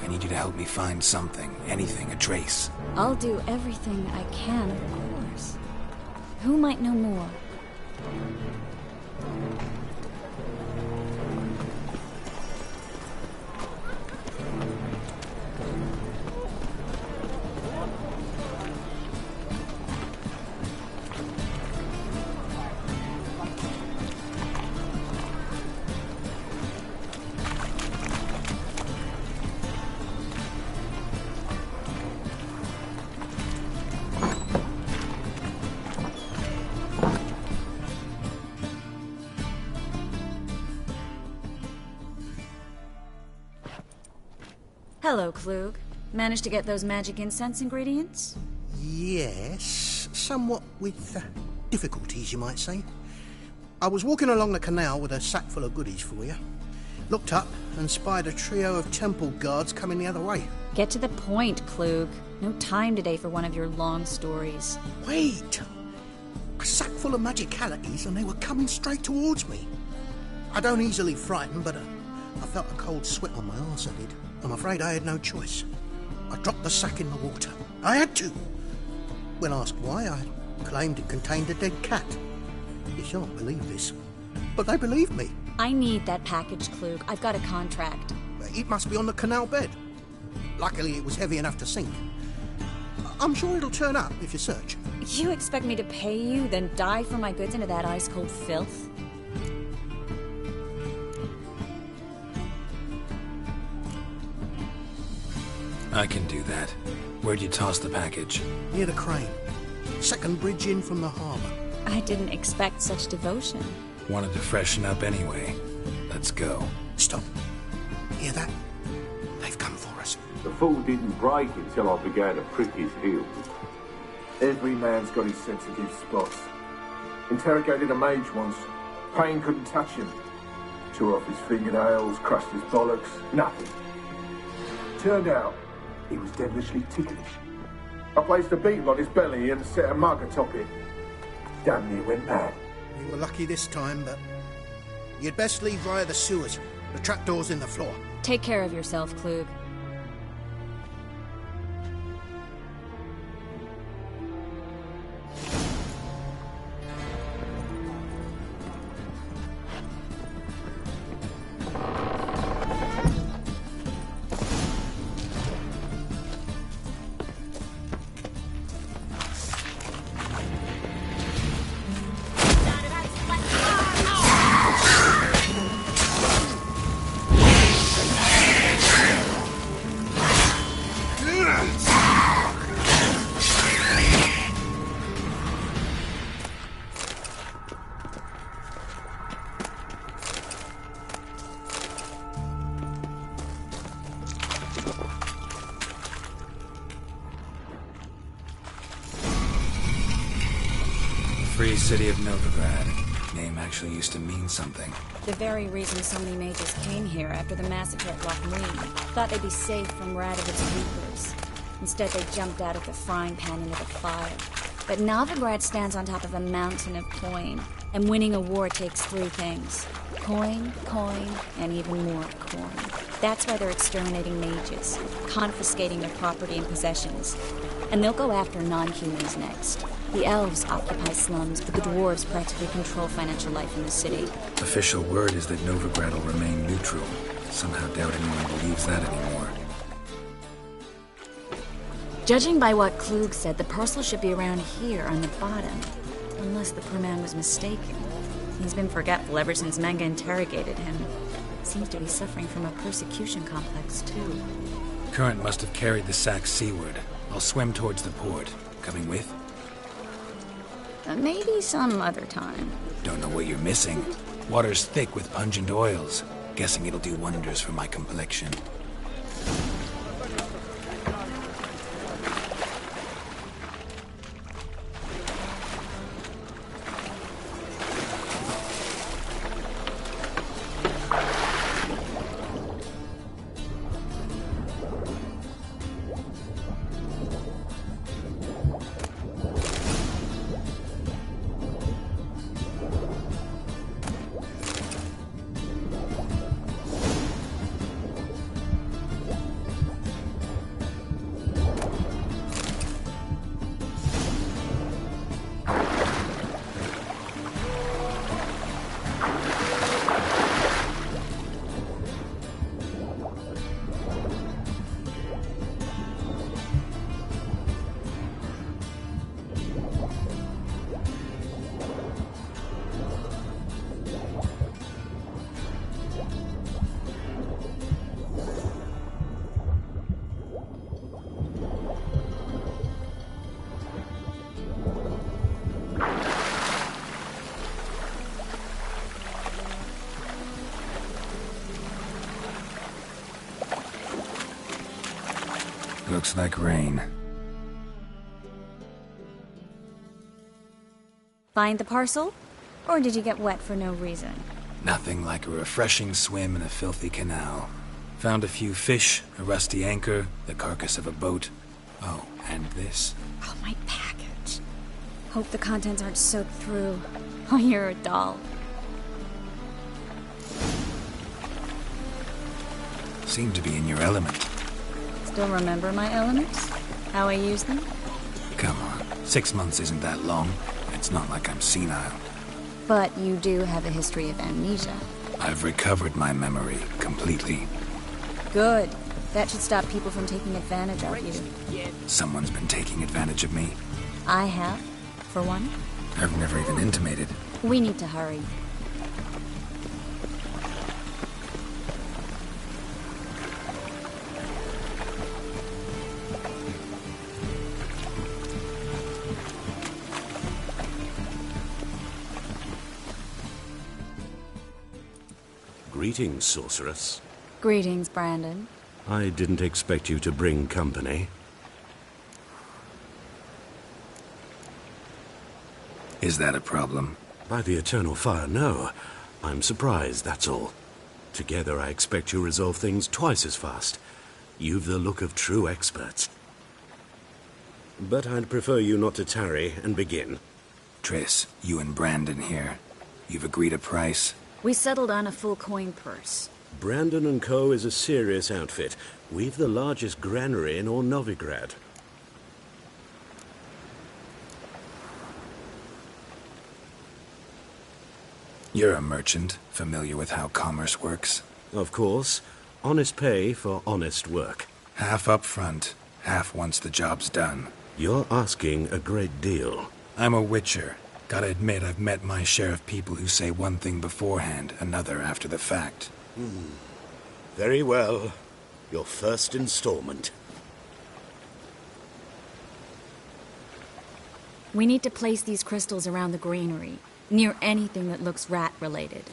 I need you to help me find something, anything, a trace. I'll do everything I can, of course. Who might know more? Hello, Klug. Managed to get those magic incense ingredients? Yes, somewhat with difficulties, you might say. I was walking along the canal with a sack full of goodies for you. Looked up and spied a trio of temple guards coming the other way. Get to the point, Klug. No time today for one of your long stories. Wait! A sack full of magicalities, and they were coming straight towards me. I don't easily frighten, but I felt a cold sweat on my arse, I did. I'm afraid I had no choice. I dropped the sack in the water. I had to. When asked why, I claimed it contained a dead cat. You shan't believe this, but they believed me. I need that package, Klug. I've got a contract. It must be on the canal bed. Luckily, it was heavy enough to sink. I'm sure it'll turn up if you search. You expect me to pay you, then dive for my goods into that ice-cold filth? I can do that. Where'd you toss the package? Near the crane. Second bridge in from the harbour. I didn't expect such devotion. Wanted to freshen up anyway. Let's go. Stop. Hear that? They've come for us. The fool didn't break until I began to prick his heels. Every man's got his sensitive spots. Interrogated a mage once. Pain couldn't touch him. Tore off his fingernails, crushed his bollocks, nothing. Turned out, he was devilishly ticklish. I placed a beetle on his belly and set a mug atop it. Damn near went mad. You were lucky this time, but you'd best leave via the sewers. The trapdoor's in the floor. Take care of yourself, Klug. Free city of Novigrad. Name actually used to mean something. The very reason so many mages came here after the massacre at Lochmeen. Thought they'd be safe from Radovic's reapers. Instead, they jumped out of the frying pan into the fire. But Novigrad stands on top of a mountain of coin, and winning a war takes three things. Coin, coin, and even more coin. That's why they're exterminating mages, confiscating their property and possessions. And they'll go after non-humans next. The elves occupy slums, but the dwarves practically control financial life in the city. Official word is that Novigrad will remain neutral. Somehow doubt anyone believes that anymore. Judging by what Klug said, the parcel should be around here on the bottom. Unless the poor man was mistaken. He's been forgetful ever since Manga interrogated him. Seems to be suffering from a persecution complex, too. Current must have carried the sack seaward. I'll swim towards the port. Coming with? Maybe some other time. Don't know what you're missing. Water's thick with pungent oils. Guessing it'll do wonders for my complexion. Looks like rain. Find the parcel? Or did you get wet for no reason? Nothing like a refreshing swim in a filthy canal. Found a few fish, a rusty anchor, the carcass of a boat. Oh, and this. Oh, my package. Hope the contents aren't soaked through. Oh, you're a doll. Seem to be in your element. Still remember my elements? How I use them? Come on, 6 months isn't that long. It's not like I'm senile. But you do have a history of amnesia. I've recovered my memory completely. Good. That should stop people from taking advantage of you. Someone's been taking advantage of me. I have, for one. I've never even intimated. We need to hurry. Greetings, sorceress. Greetings, Brandon. I didn't expect you to bring company. Is that a problem? By the eternal fire, no. I'm surprised, that's all. Together, I expect you resolve things twice as fast. You've the look of true experts. But I'd prefer you not to tarry and begin. Triss, you and Brandon here. You've agreed a price? We settled on a full coin purse. Brandon & Co. is a serious outfit. We've the largest granary in all Novigrad. You're a merchant, familiar with how commerce works? Of course. Honest pay for honest work. Half up front, half once the job's done. You're asking a great deal. I'm a witcher. Gotta admit, I've met my share of people who say one thing beforehand, another after the fact. Very well. Your first installment. We need to place these crystals around the granary, near anything that looks rat-related.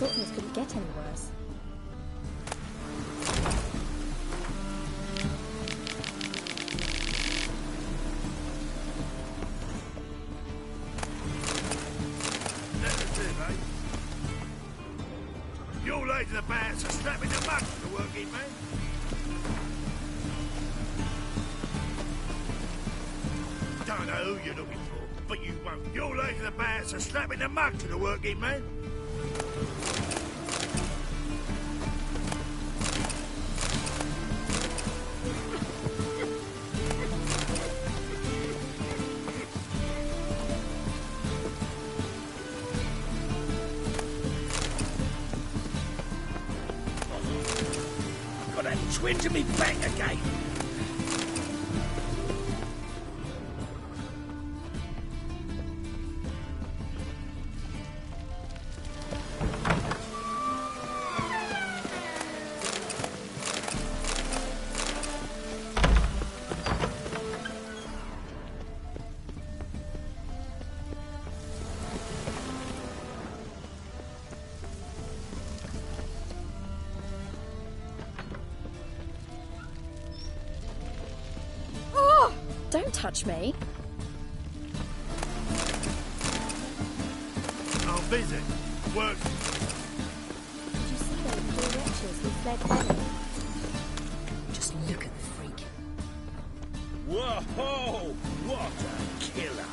Thought things couldn't get any worse. You're late to the band, so snap in the muck for the working man. Don't know who you're looking for, but you won't. You're late to the band, so snap in the muck to the working man. Got that twinge of me back again. Don't touch me. I'm busy. Work. Did you see those poor wretches who fled home? Just look at the freak. Whoa! What a killer!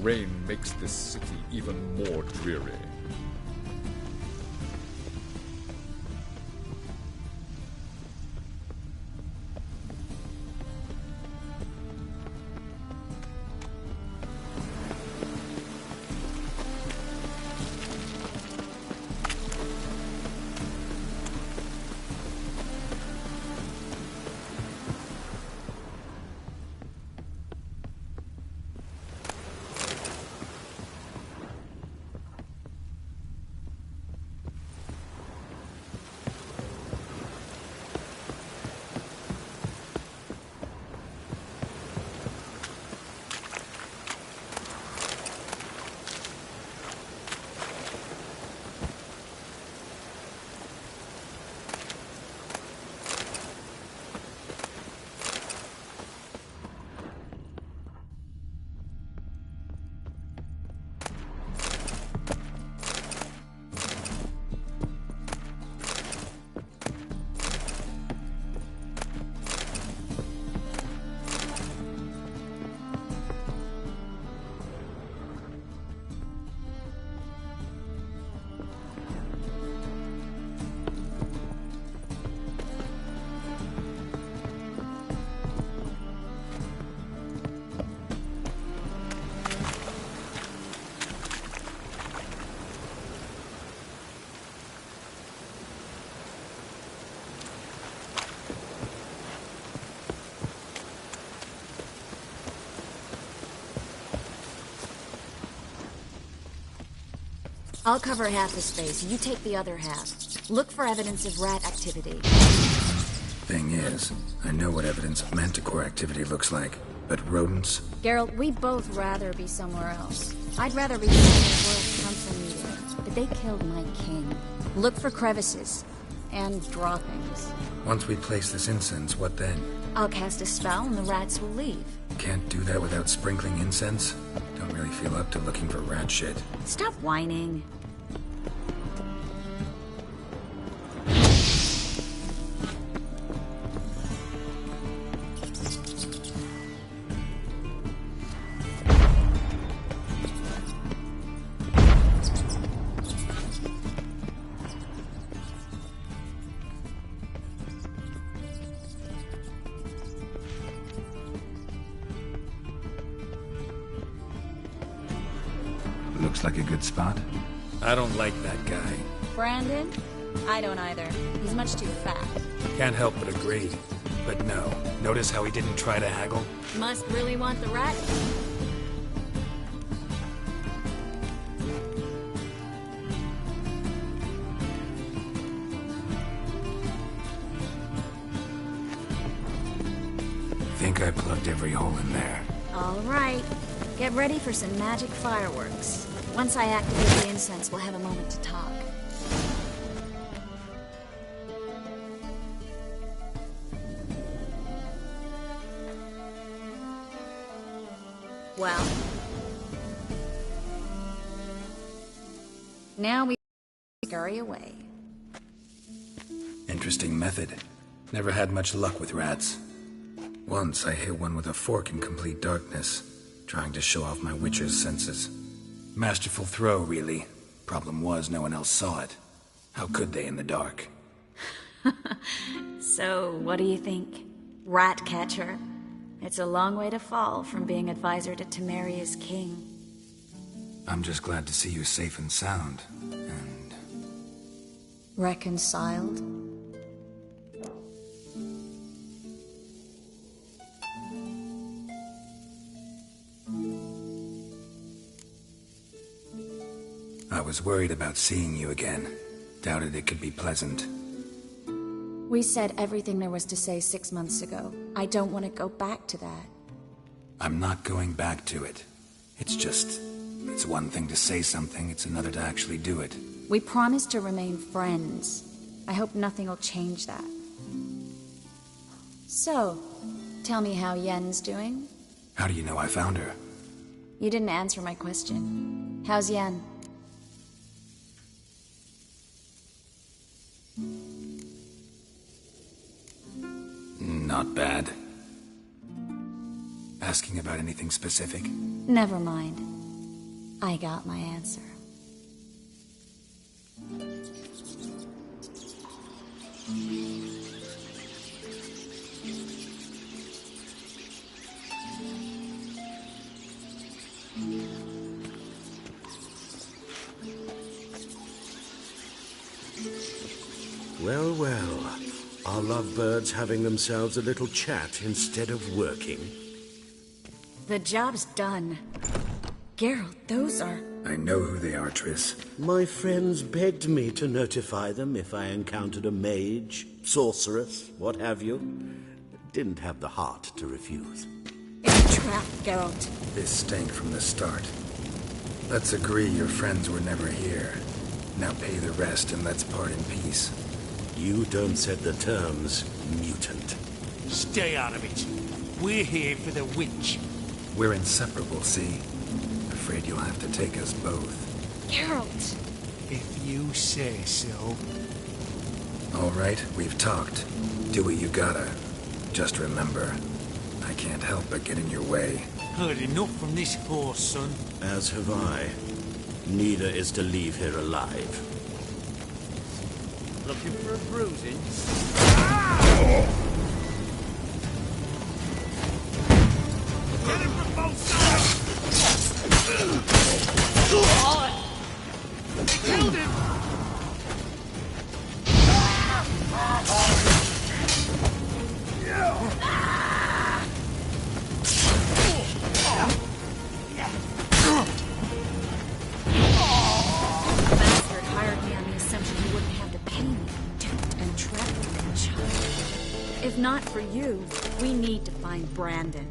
rain makes this city even more dreary. I'll cover half the space, you take the other half. Look for evidence of rat activity. Thing is, I know what evidence of manticore activity looks like, but rodents? Geralt, we'd both rather be somewhere else. I'd rather be in the World Council meeting, but they killed my king. Look for crevices. And draw things. Once we place this incense, what then? I'll cast a spell and the rats will leave. Can't do that without sprinkling incense? Don't really feel up to looking for rat shit. Stop whining. Looks like a good spot. I don't like that guy. Brandon? I don't either. He's much too fat. Can't help but agree. But no. Notice how he didn't try to haggle? Must really want the rat. Think I plugged every hole in there. All right. Get ready for some magic fireworks. Once I activate the incense, we'll have a moment to talk. Well. Now we scurry away. Interesting method. Never had much luck with rats. Once I hit one with a fork in complete darkness, trying to show off my witcher's senses. Masterful throw, really. Problem was, no one else saw it. How could they in the dark? So, what do you think? Rat catcher? It's a long way to fall from being advisor to Temeria's king. I'm just glad to see you safe and sound. And... reconciled? I was worried about seeing you again. Doubted it could be pleasant. We said everything there was to say 6 months ago. I don't want to go back to that. I'm not going back to it. It's just... it's one thing to say something, it's another to actually do it. We promised to remain friends. I hope nothing will change that. So, tell me how Yen's doing? How do you know I found her? You didn't answer my question. How's Yen? Not bad. Asking about anything specific? Never mind. I got my answer. Well, well. Are lovebirds having themselves a little chat instead of working? The job's done. Geralt, those are... I know who they are, Triss. My friends begged me to notify them if I encountered a mage, sorceress, what have you. Didn't have the heart to refuse. It's a trap, Geralt. This stank from the start. Let's agree your friends were never here. Now pay the rest and let's part in peace. You don't set the terms, mutant. Stay out of it. We're here for the witch. We're inseparable, see? Afraid you'll have to take us both. Geralt! If you say so. All right, we've talked. Do what you gotta. Just remember, I can't help but get in your way. Heard enough from this horse, son. As have I. Neither is to leave here alive. Looking for a bruising? Get him from both sides! Killed him! Bastard hired me on the assumption he wouldn't have to pay me, duped and trapped like a child. If not for you, we need to find Brandon.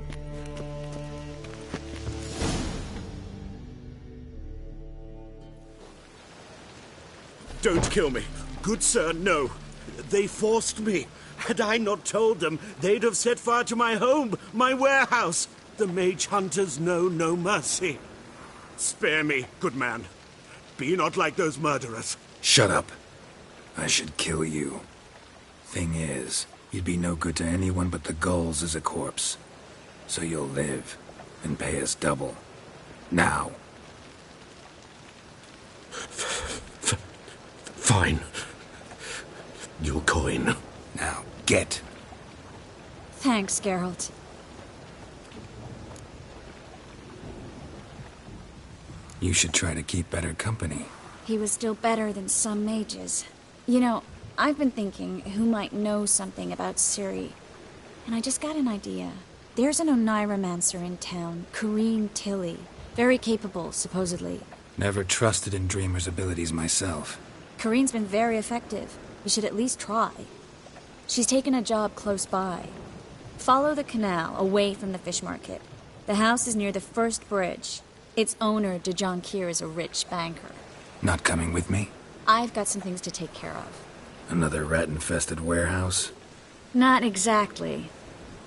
Don't kill me. Good sir, no. They forced me. Had I not told them, they'd have set fire to my home, my warehouse. The mage hunters know no mercy. Spare me, good man. Be not like those murderers. Shut up. I should kill you. Thing is, you'd be no good to anyone but the gulls as a corpse. So you'll live, and pay us double. Now. Fine. Your coin. Now, get. Thanks, Geralt. You should try to keep better company. He was still better than some mages. You know, I've been thinking who might know something about Ciri. And I just got an idea. There's an Oneiromancer in town, Corrine Tilly. Very capable, supposedly. Never trusted in Dreamer's abilities myself. Corrine's been very effective. You should at least try. She's taken a job close by. Follow the canal, away from the fish market. The house is near the first bridge. Its owner, DeJohn Kier, is a rich banker. Not coming with me? I've got some things to take care of. Another rat-infested warehouse? Not exactly.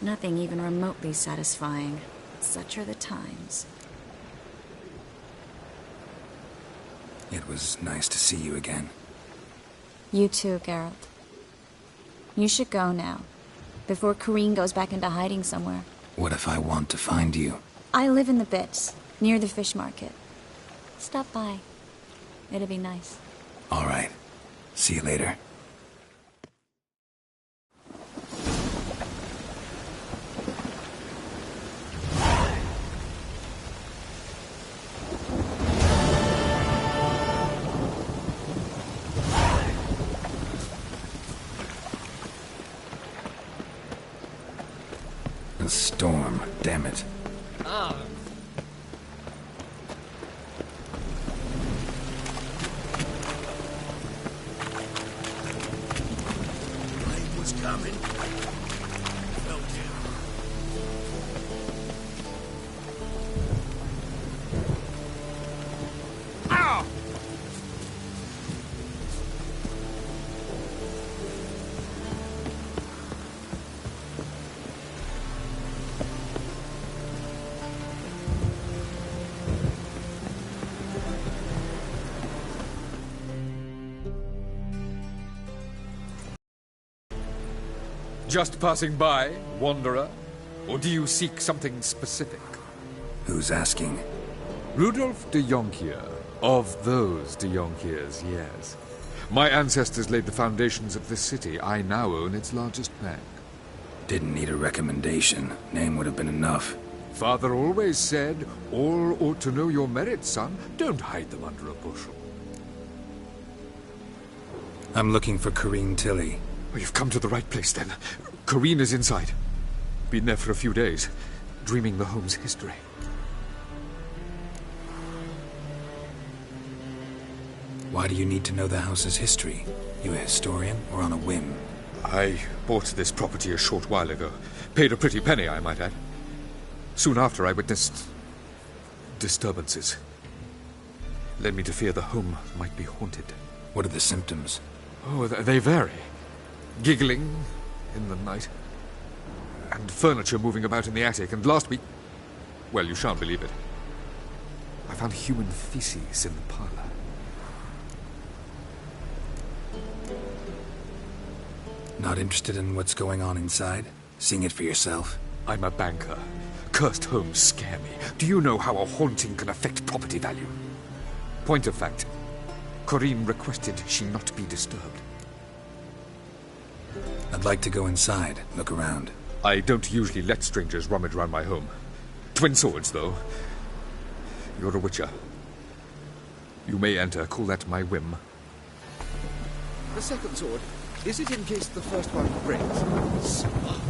Nothing even remotely satisfying. Such are the times. It was nice to see you again. You too, Geralt. You should go now, before Corrine goes back into hiding somewhere. What if I want to find you? I live in the Bits, near the fish market. Stop by. It'll be nice. All right. See you later. A storm, damn it. Ah. Rain was coming. Felt it. Ow! Just passing by, wanderer? Or do you seek something specific? Who's asking? Rudolf de Jonkier. Of those de Jonkiers, yes. My ancestors laid the foundations of this city. I now own its largest bank. Didn't need a recommendation. Name would have been enough. Father always said, all ought to know your merits, son. Don't hide them under a bushel. I'm looking for Corrine Tilly. Oh, you've come to the right place, then. Corrine is inside. Been there for a few days, dreaming the home's history. Why do you need to know the house's history? You a historian, or on a whim? I bought this property a short while ago. Paid a pretty penny, I might add. Soon after, I witnessed disturbances. Led me to fear the home might be haunted. What are the symptoms? Oh, they vary. Giggling in the night. And furniture moving about in the attic. And last week... well, you shan't believe it. I found human feces in the parlor. Not interested in what's going on inside? Seeing it for yourself? I'm a banker. Cursed homes scare me. Do you know how a haunting can affect property value? Point of fact, Corrine requested she not be disturbed. I'd like to go inside, look around. I don't usually let strangers rummage around my home. Twin swords, though. You're a witcher. You may enter, call that my whim. The second sword, is it in case the first one breaks? Smart.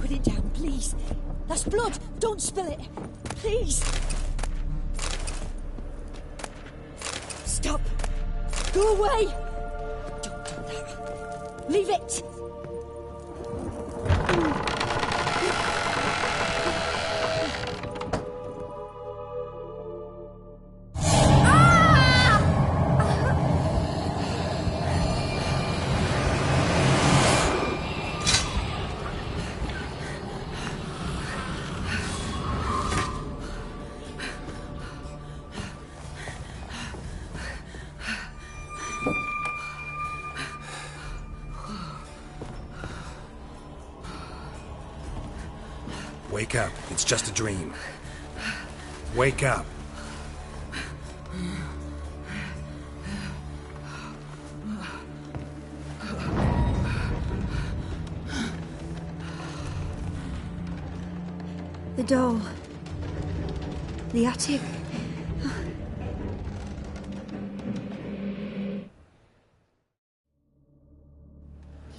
Put it down, please. That's blood. Don't spill it. Please. Stop. Go away. Don't do that. Leave it. Wake up. It's just a dream. Wake up. The doll. The attic.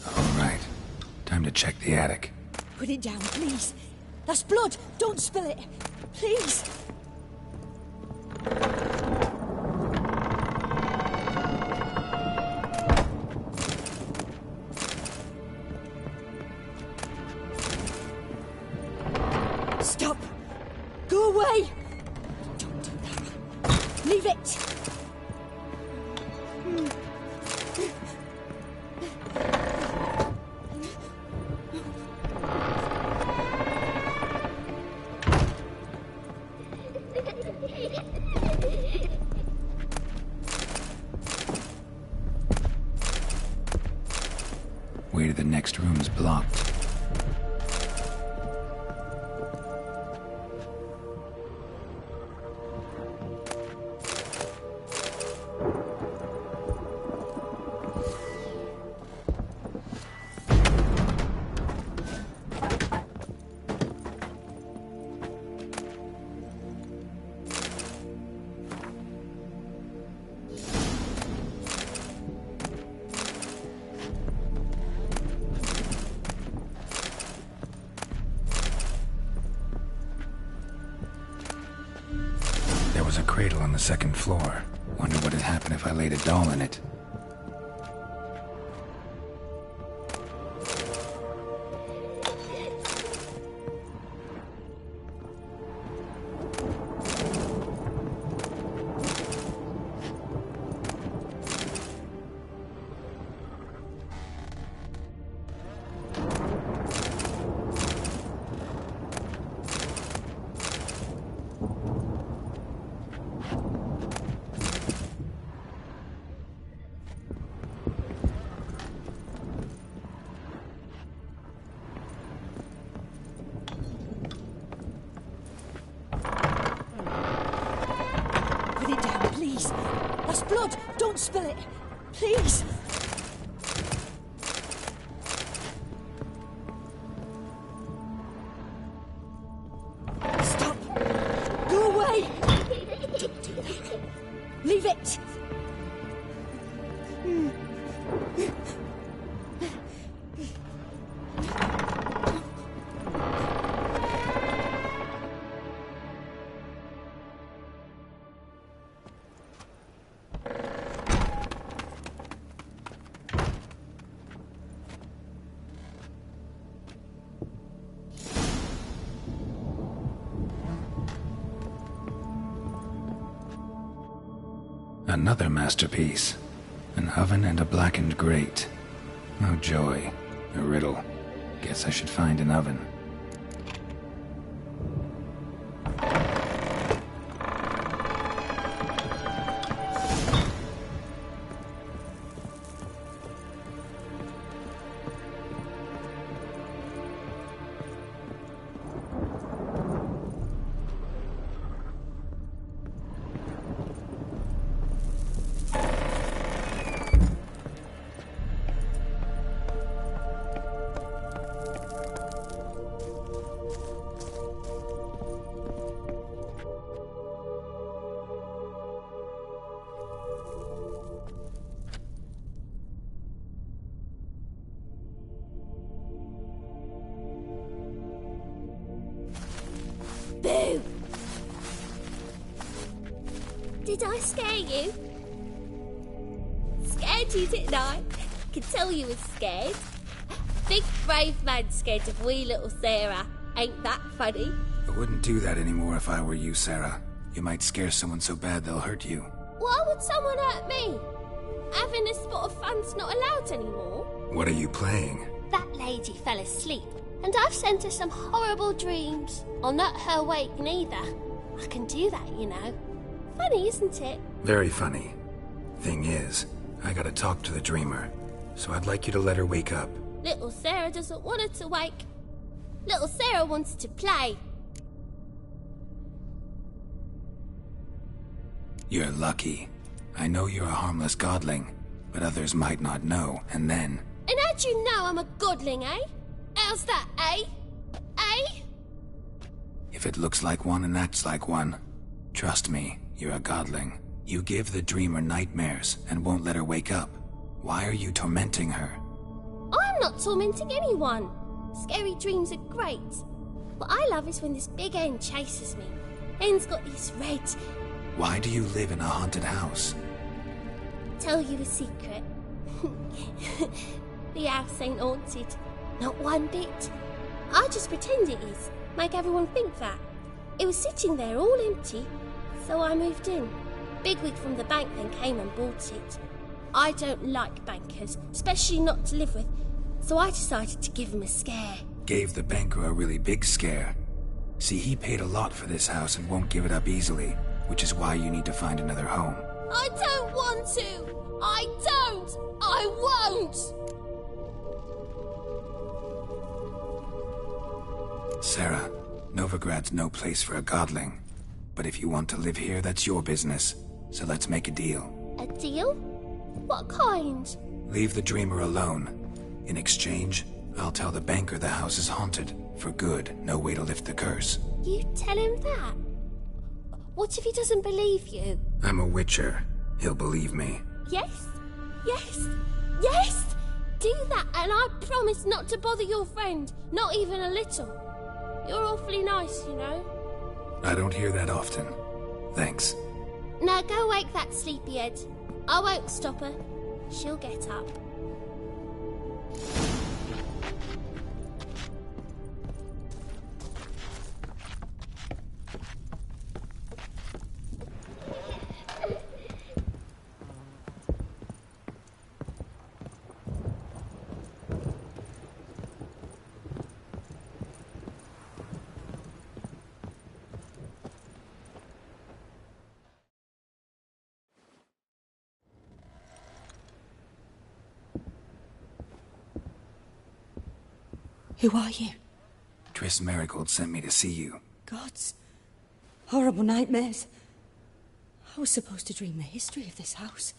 All right. Time to check the attic. Put it down, please. That's blood. Don't spill it. Please. Stop. Go away. Don't do that. Leave it. Way to the next room's blocked. There was a cradle on the second floor. Wonder what'd happen if I laid a doll in it. That's blood! Don't spill it! Please! Stop! Go away! Don't do that. Leave it! Another masterpiece. An oven and a blackened grate. Oh joy. A riddle. Guess I should find an oven. Boo! Did I scare you? Scared you, didn't I? Could tell you was scared. Big brave man scared of wee little Sarah. Ain't that funny? I wouldn't do that anymore if I were you, Sarah. You might scare someone so bad they'll hurt you. Why would someone hurt me? Having a spot of fun's not allowed anymore. What are you playing? That lady fell asleep, and I've sent her some horrible dreams. I'll not her awake neither. I can do that, you know. Funny, isn't it? Very funny. Thing is, I gotta talk to the dreamer, so I'd like you to let her wake up. Little Sarah doesn't want her to wake. Little Sarah wants to play. You're lucky. I know you're a harmless godling, but others might not know, and then... And how'd you know I'm a godling, eh? How's that, eh? Eh? If it looks like one and acts like one, trust me, you're a godling. You give the dreamer nightmares and won't let her wake up. Why are you tormenting her? I'm not tormenting anyone. Scary dreams are great. What I love is when this big hen chases me. Hen's got these red... Why do you live in a haunted house? Tell you a secret. The house ain't haunted. Not one bit. I just pretend it is. Make everyone think that. It was sitting there all empty, so I moved in. Bigwig from the bank then came and bought it. I don't like bankers, especially not to live with, so I decided to give him a scare. Gave the banker a really big scare. See, he paid a lot for this house and won't give it up easily, which is why you need to find another home. I don't want to! I don't! I won't! Sarah, Novigrad's no place for a godling. But if you want to live here, that's your business. So let's make a deal. A deal? What kind? Leave the dreamer alone. In exchange, I'll tell the banker the house is haunted. For good, no way to lift the curse. You tell him that? What if he doesn't believe you? I'm a witcher. He'll believe me. Yes? Yes? Yes! Do that, and I promise not to bother your friend. Not even a little. You're awfully nice, you know. I don't hear that often. Thanks. Now go wake that sleepyhead. I won't stop her. She'll get up. Who are you? Triss Marigold sent me to see you. Gods. Horrible nightmares. I was supposed to dream the history of this house.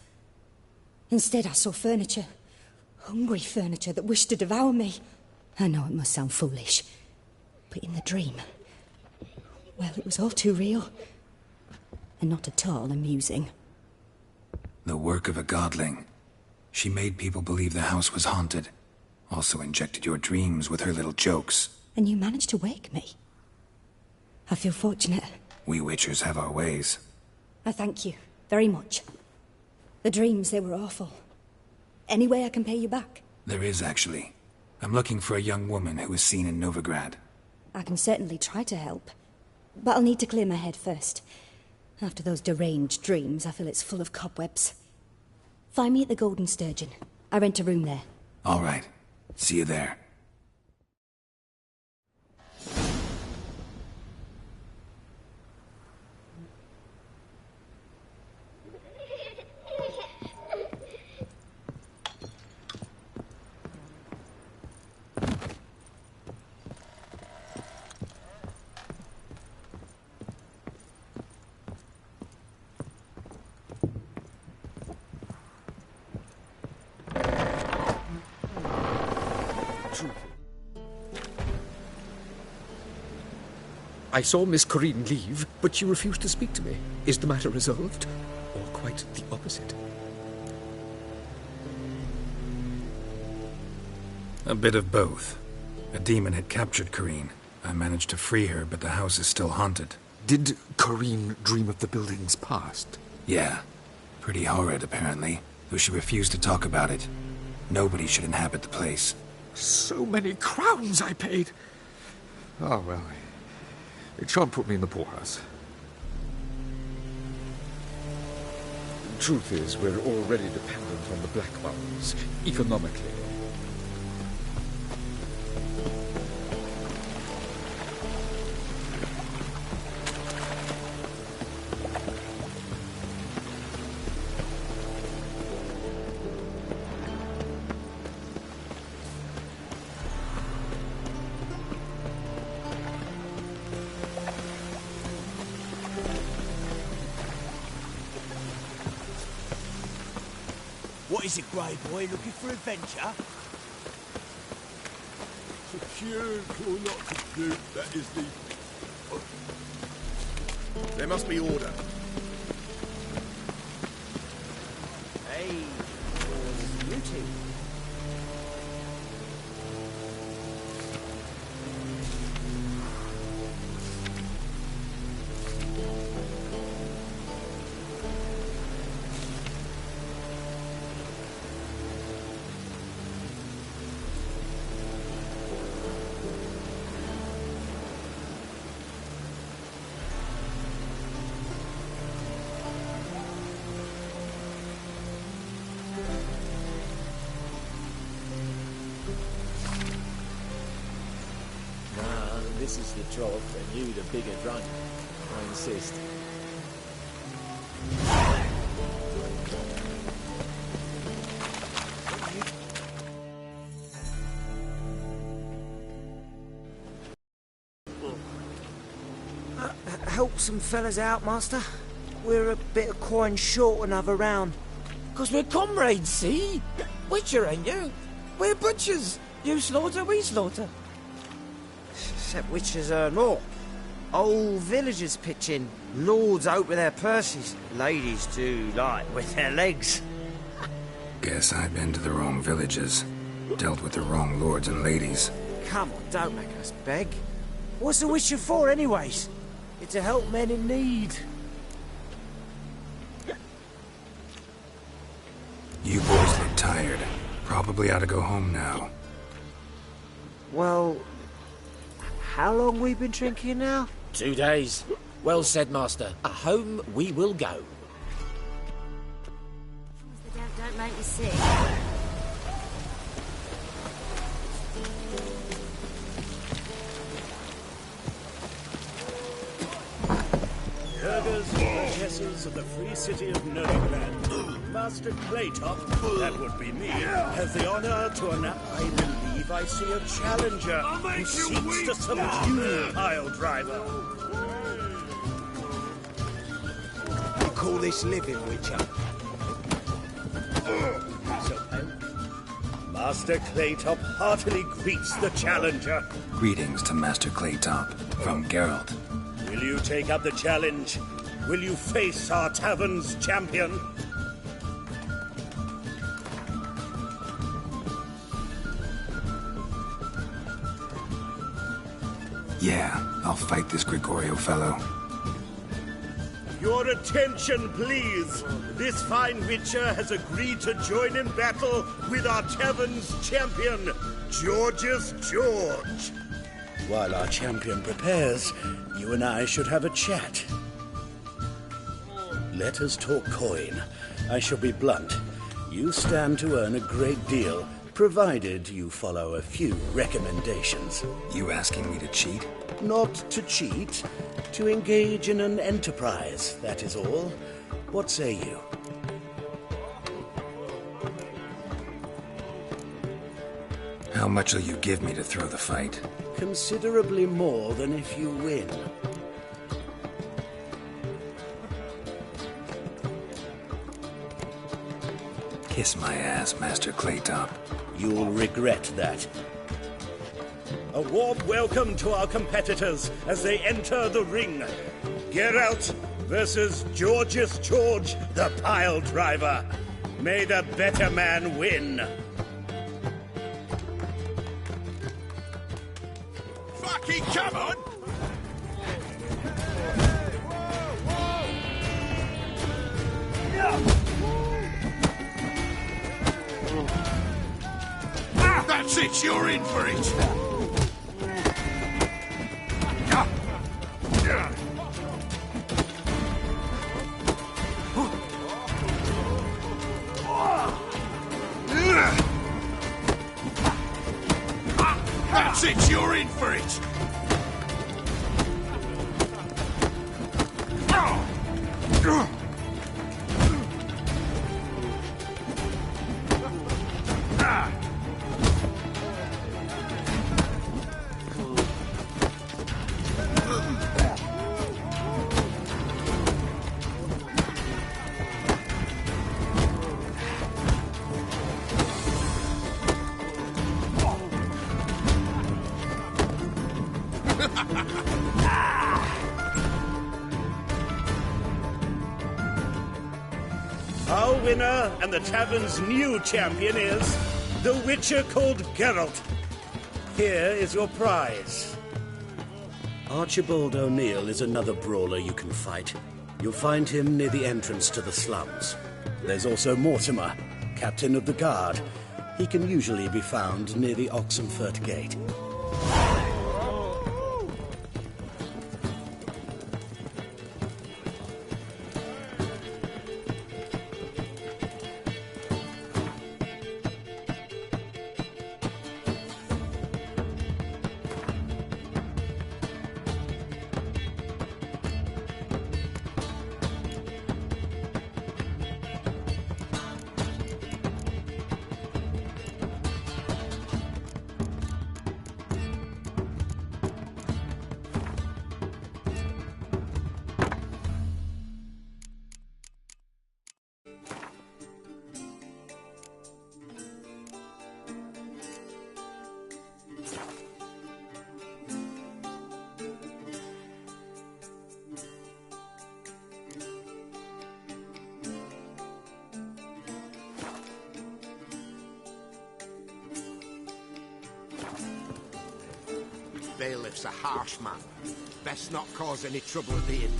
Instead, I saw furniture. Hungry furniture that wished to devour me. I know it must sound foolish, but in the dream, well, it was all too real. And not at all amusing. The work of a godling. She made people believe the house was haunted. Also injected your dreams with her little jokes. And you managed to wake me. I feel fortunate. We Witchers have our ways. I thank you very much. The dreams, they were awful. Any way I can pay you back? There is, actually. I'm looking for a young woman who was seen in Novigrad. I can certainly try to help. But I'll need to clear my head first. After those deranged dreams, I feel it's full of cobwebs. Find me at the Golden Sturgeon. I rent a room there. All right. See you there. I saw Miss Corinne leave, but she refused to speak to me. Is the matter resolved? Or quite the opposite? A bit of both. A demon had captured Corinne. I managed to free her, but the house is still haunted. Did Corinne dream of the building's past? Yeah. Pretty horrid, apparently, though she refused to talk about it. Nobody should inhabit the place. So many crowns I paid! Oh, well, it shan't put me in the poorhouse. The truth is, we're already dependent on the Black Mountains, economically. What is it, Grey Boy? Looking for adventure? Secured or not secured, that is the... There must be order. Hey, beauty. This is the job, and you the bigger drunk. I insist. Help some fellas out, Master. We're a bit of coin short another round. 'Cause we're comrades, see? Witcher, ain't you? We're butchers. You slaughter, we slaughter. Except witches earn more. Old villagers pitch in. Lords out with their purses. Ladies do light with their legs. Guess I've been to the wrong villages. Dealt with the wrong lords and ladies. Come on, don't make us beg. What's the witcher for, anyways? It's to help men in need. You boys look tired. Probably ought to go home now. Well, how long we been drinking now? 2 days. Well said, Master. Home we will go. Don't make me sick. Burghers and burgesses of the free city of Novigrad. Master Claytop, that would be me, has the honor to announce. I believe I see a challenger who seeks to subdue Pile Driver. call this living, Witcher? Master Claytop heartily greets the challenger. Greetings to Master Claytop from Geralt. Will you take up the challenge? Will you face our tavern's champion? Yeah, I'll fight this Gregorio fellow. Your attention, please. This fine witcher has agreed to join in battle with our tavern's champion, George's George. While our champion prepares, you and I should have a chat. Let us talk coin. I shall be blunt. You stand to earn a great deal, provided you follow a few recommendations. You asking me to cheat? Not to cheat, to engage in an enterprise, that is all. What say you? How much will you give me to throw the fight? Considerably more than if you win. Kiss my ass, Master Claytop. You'll regret that. A warm welcome to our competitors as they enter the ring. Geralt versus George's George, the pile driver. May the better man win. Fucking come on! That's it, you're in for it! That's it, you're in for it! Our winner and the tavern's new champion is the Witcher called Geralt. Here is your prize. Archibald O'Neill is another brawler you can fight. You'll find him near the entrance to the slums. There's also Mortimer, captain of the guard. He can usually be found near the Oxenfurt Gate. Bailiff's a harsh man. Best not cause any trouble at the inn.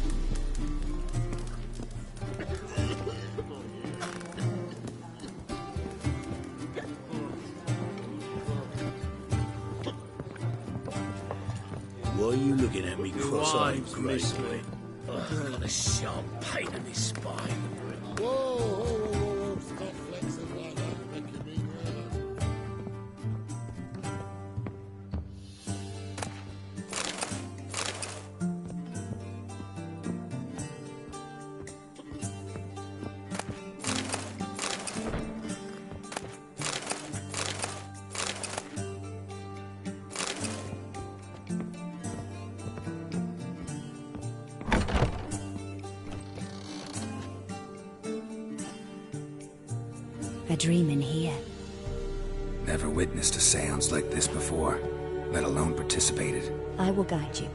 Why are you looking at me cross-eyed, Wives, great miss boy? me. I've got a sharp pain in my spine. Whoa, whoa, whoa, whoa, stop flexing like that, making me nervous. A dream in here. Never witnessed a seance like this before, let alone participated. I will guide you.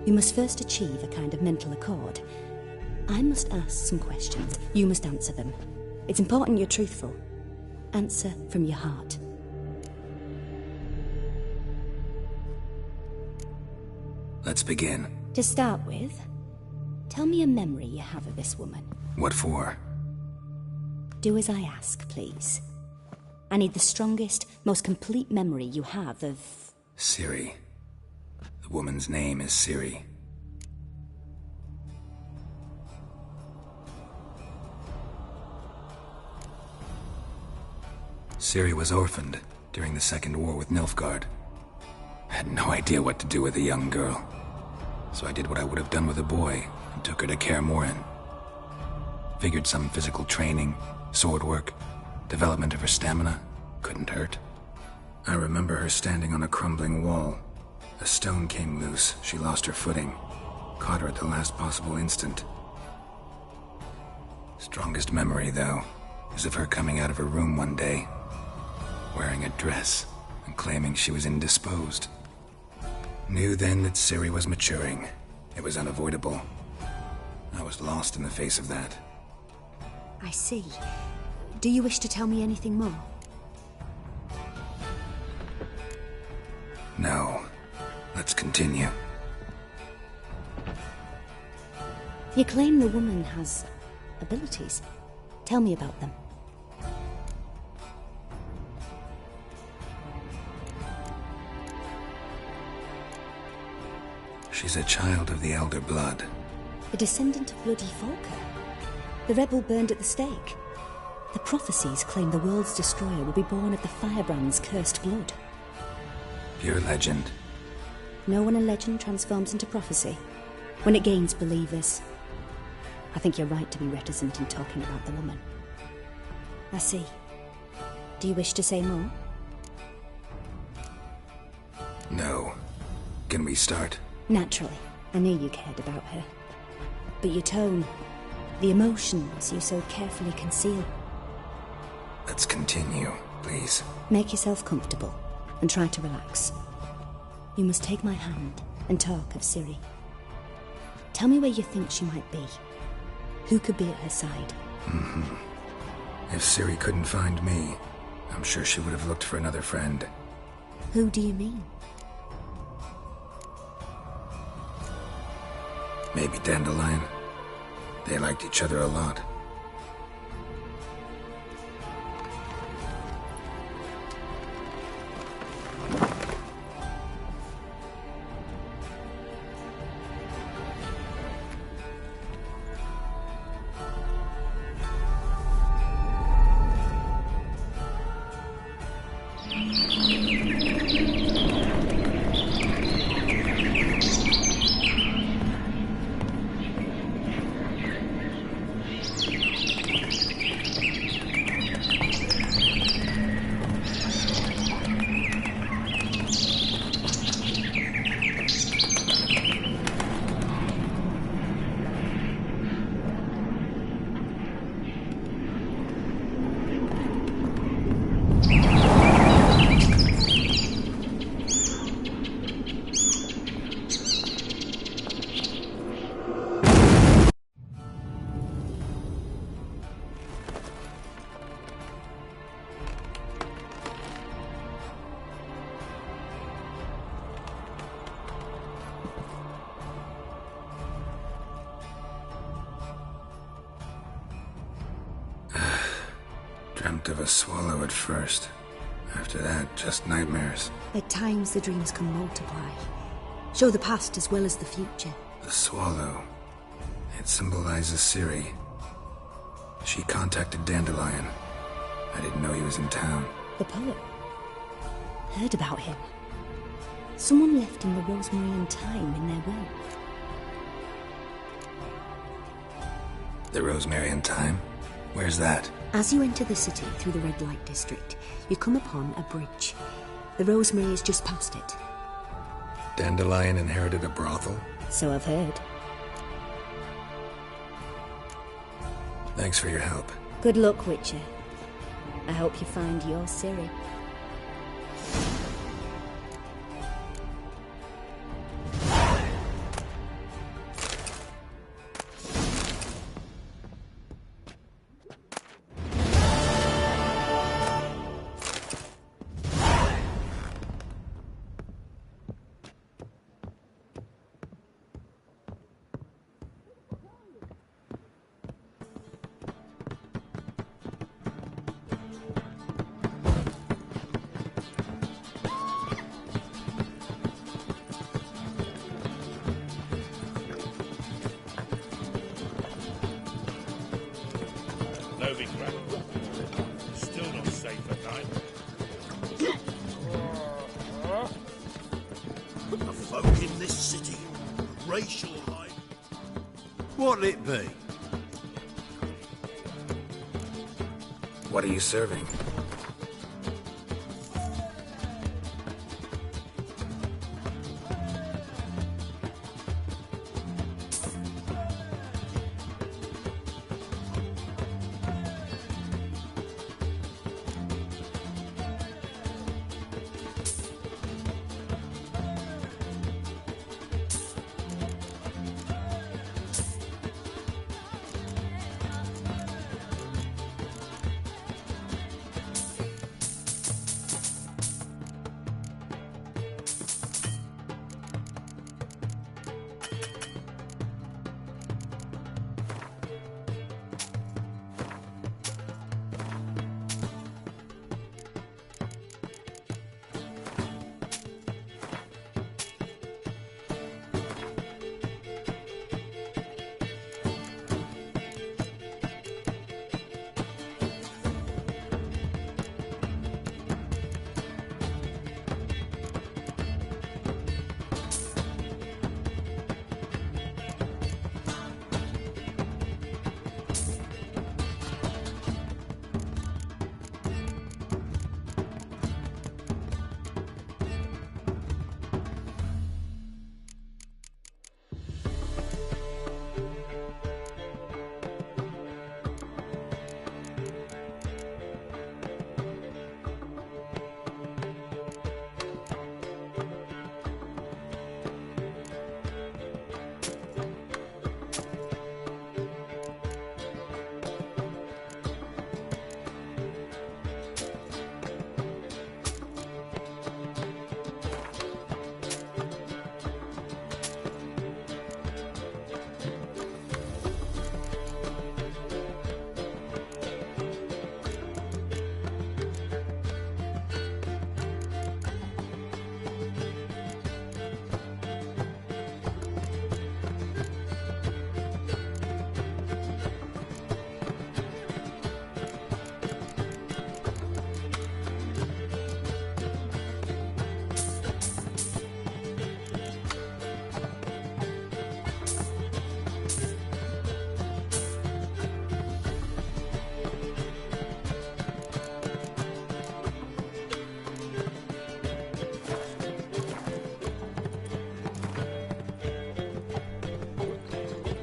You must first achieve a kind of mental accord. I must ask some questions. You must answer them. It's important you're truthful. Answer from your heart. Let's begin. To start with, tell me a memory you have of this woman. What for? Do as I ask, please. I need the strongest, most complete memory you have of... Ciri. The woman's name is Ciri. Ciri was orphaned during the Second War with Nilfgaard. I had no idea what to do with a young girl, so I did what I would have done with a boy and took her to Kaer Morhen. Figured some physical training, sword work, development of her stamina couldn't hurt. I remember her standing on a crumbling wall. A stone came loose, she lost her footing, caught her at the last possible instant. Strongest memory, though, is of her coming out of her room one day, wearing a dress and claiming she was indisposed. Knew then that Ciri was maturing. It was unavoidable. I was lost in the face of that. I see. Do you wish to tell me anything more? No. Let's continue. You claim the woman has abilities. Tell me about them. She's a child of the Elder Blood. A descendant of bloody Volker. The rebel burned at the stake. The prophecies claim the world's destroyer will be born of the firebrand's cursed blood. Pure legend. Know when a legend transforms into prophecy? When it gains believers. I think you're right to be reticent in talking about the woman. I see. Do you wish to say more? No. Can we start? Naturally. I knew you cared about her. But your tone, the emotions you so carefully conceal. Let's continue, please. Make yourself comfortable and try to relax. You must take my hand and talk of Ciri. Tell me where you think she might be. Who could be at her side? If Ciri couldn't find me, I'm sure she would have looked for another friend. Who do you mean? Maybe Dandelion. They liked each other a lot. Dreamt of a swallow at first. After that, just nightmares. At times the dreams can multiply. Show the past as well as the future. The swallow. It symbolizes Ciri. She contacted Dandelion. I didn't know he was in town. The poet. Heard about him. Someone left him the Rosemary Thyme in their will. The Rosemary Thyme? Where's that? As you enter the city through the red light district, you come upon a bridge. The Rosemary is just past it. Dandelion inherited a brothel? So I've heard. Thanks for your help. Good luck, Witcher. I hope you find your Siri. Novigrad. Still not safe at night. The folk in this city, racial high. What'll it be? What are you serving?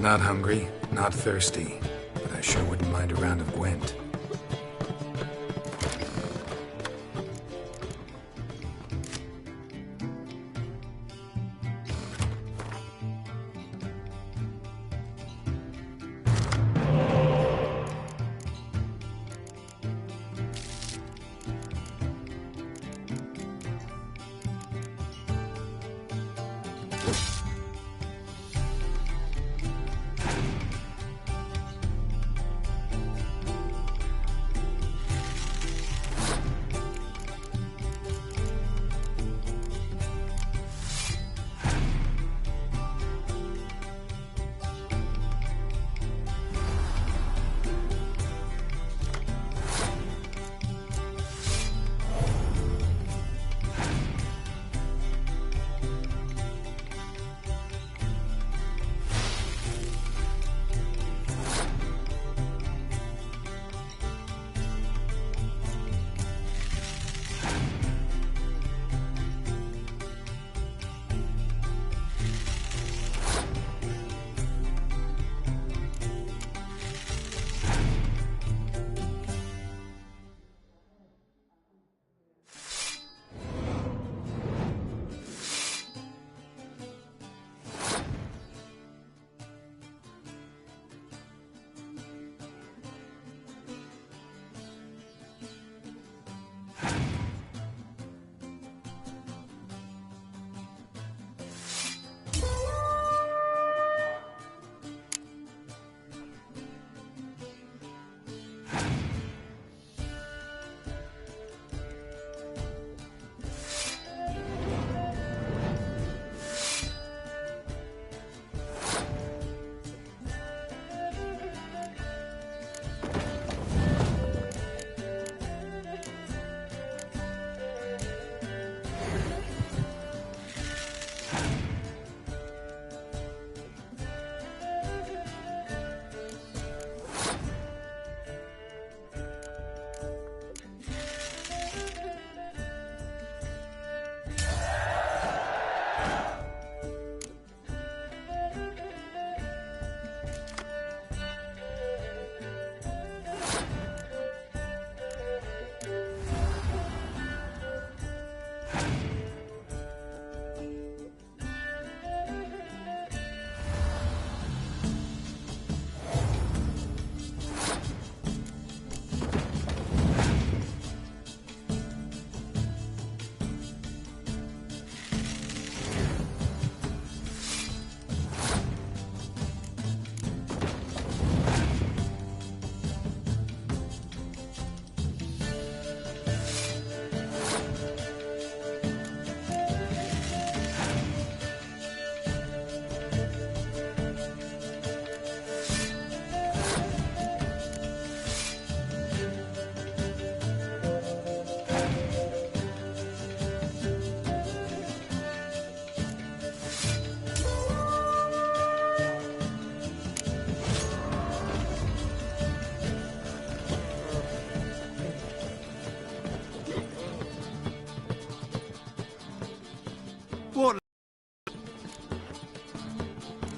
Not hungry, not thirsty, but I sure wouldn't mind a round of Gwent.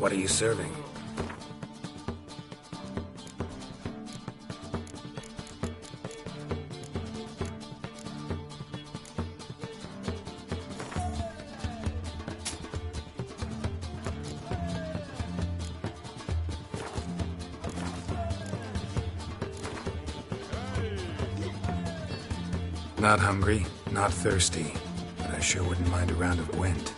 What are you serving? Not hungry, not thirsty, but I sure wouldn't mind a round of Gwent.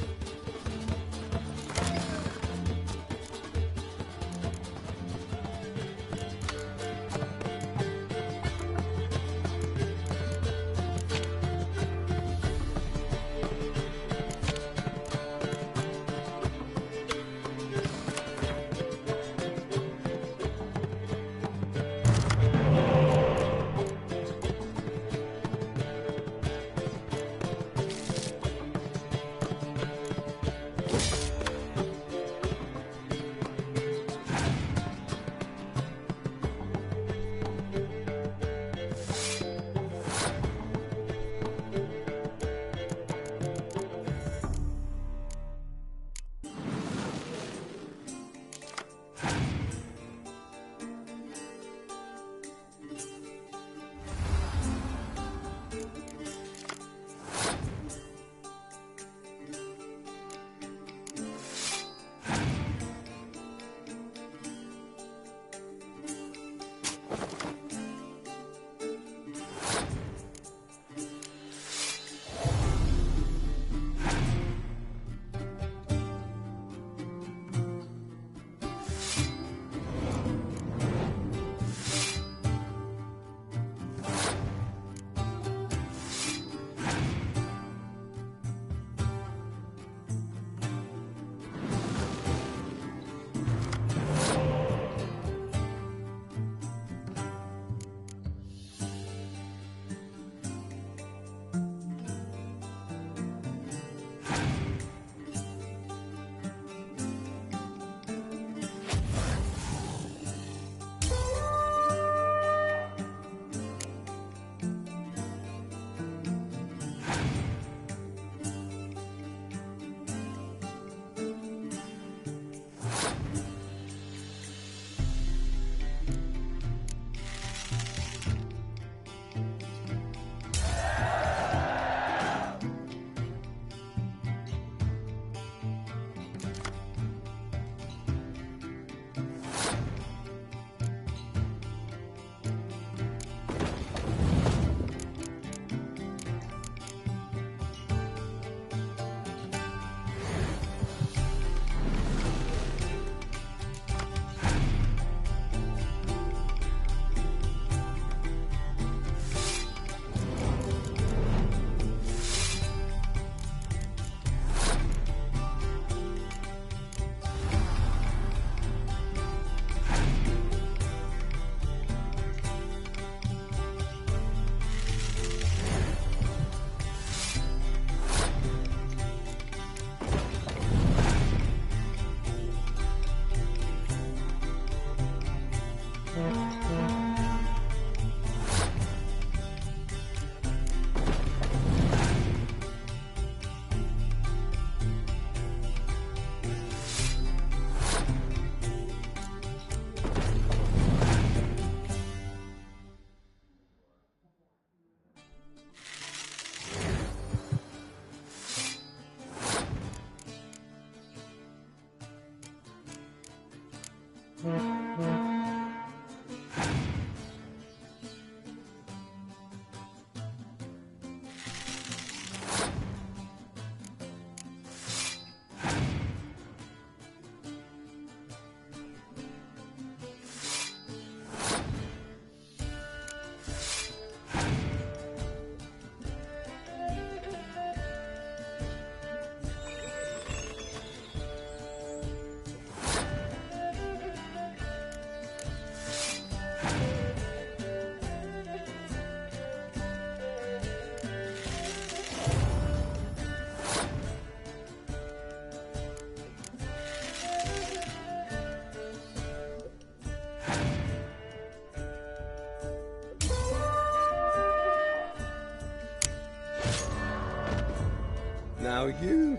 Now you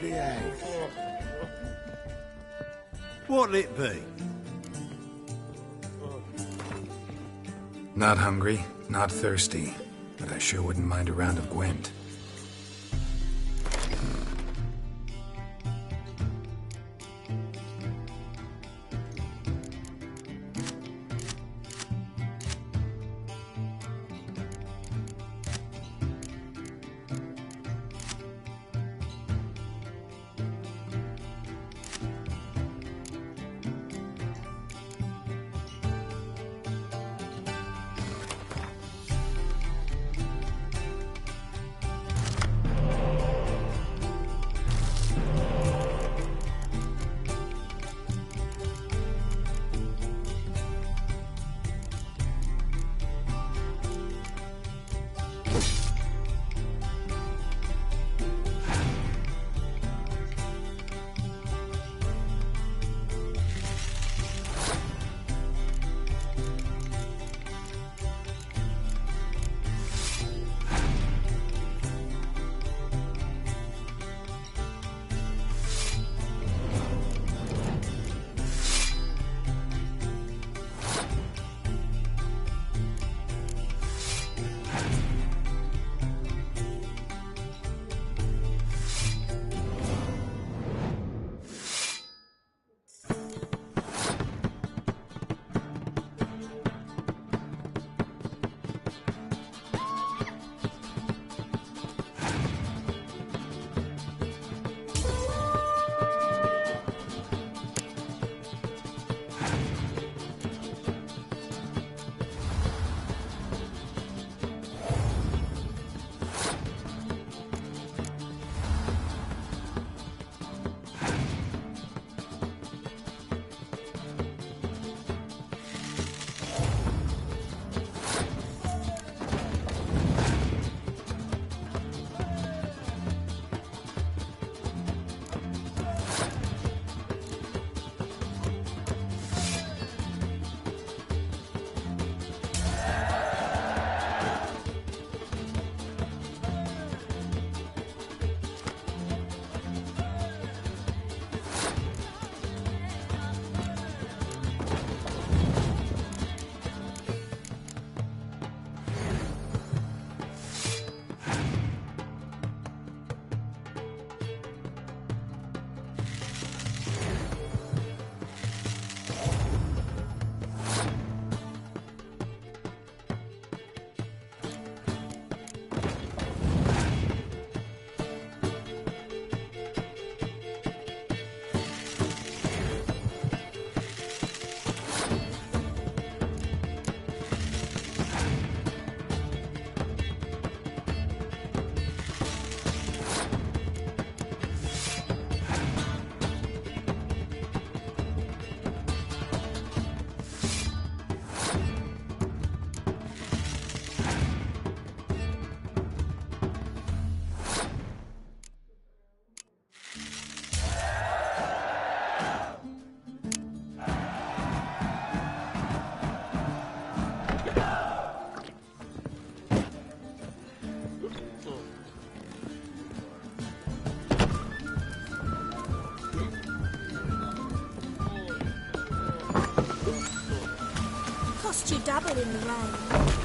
behave. What'll it be? Not hungry, not thirsty, but I sure wouldn't mind a round of Gwent. Cost you double in the rain.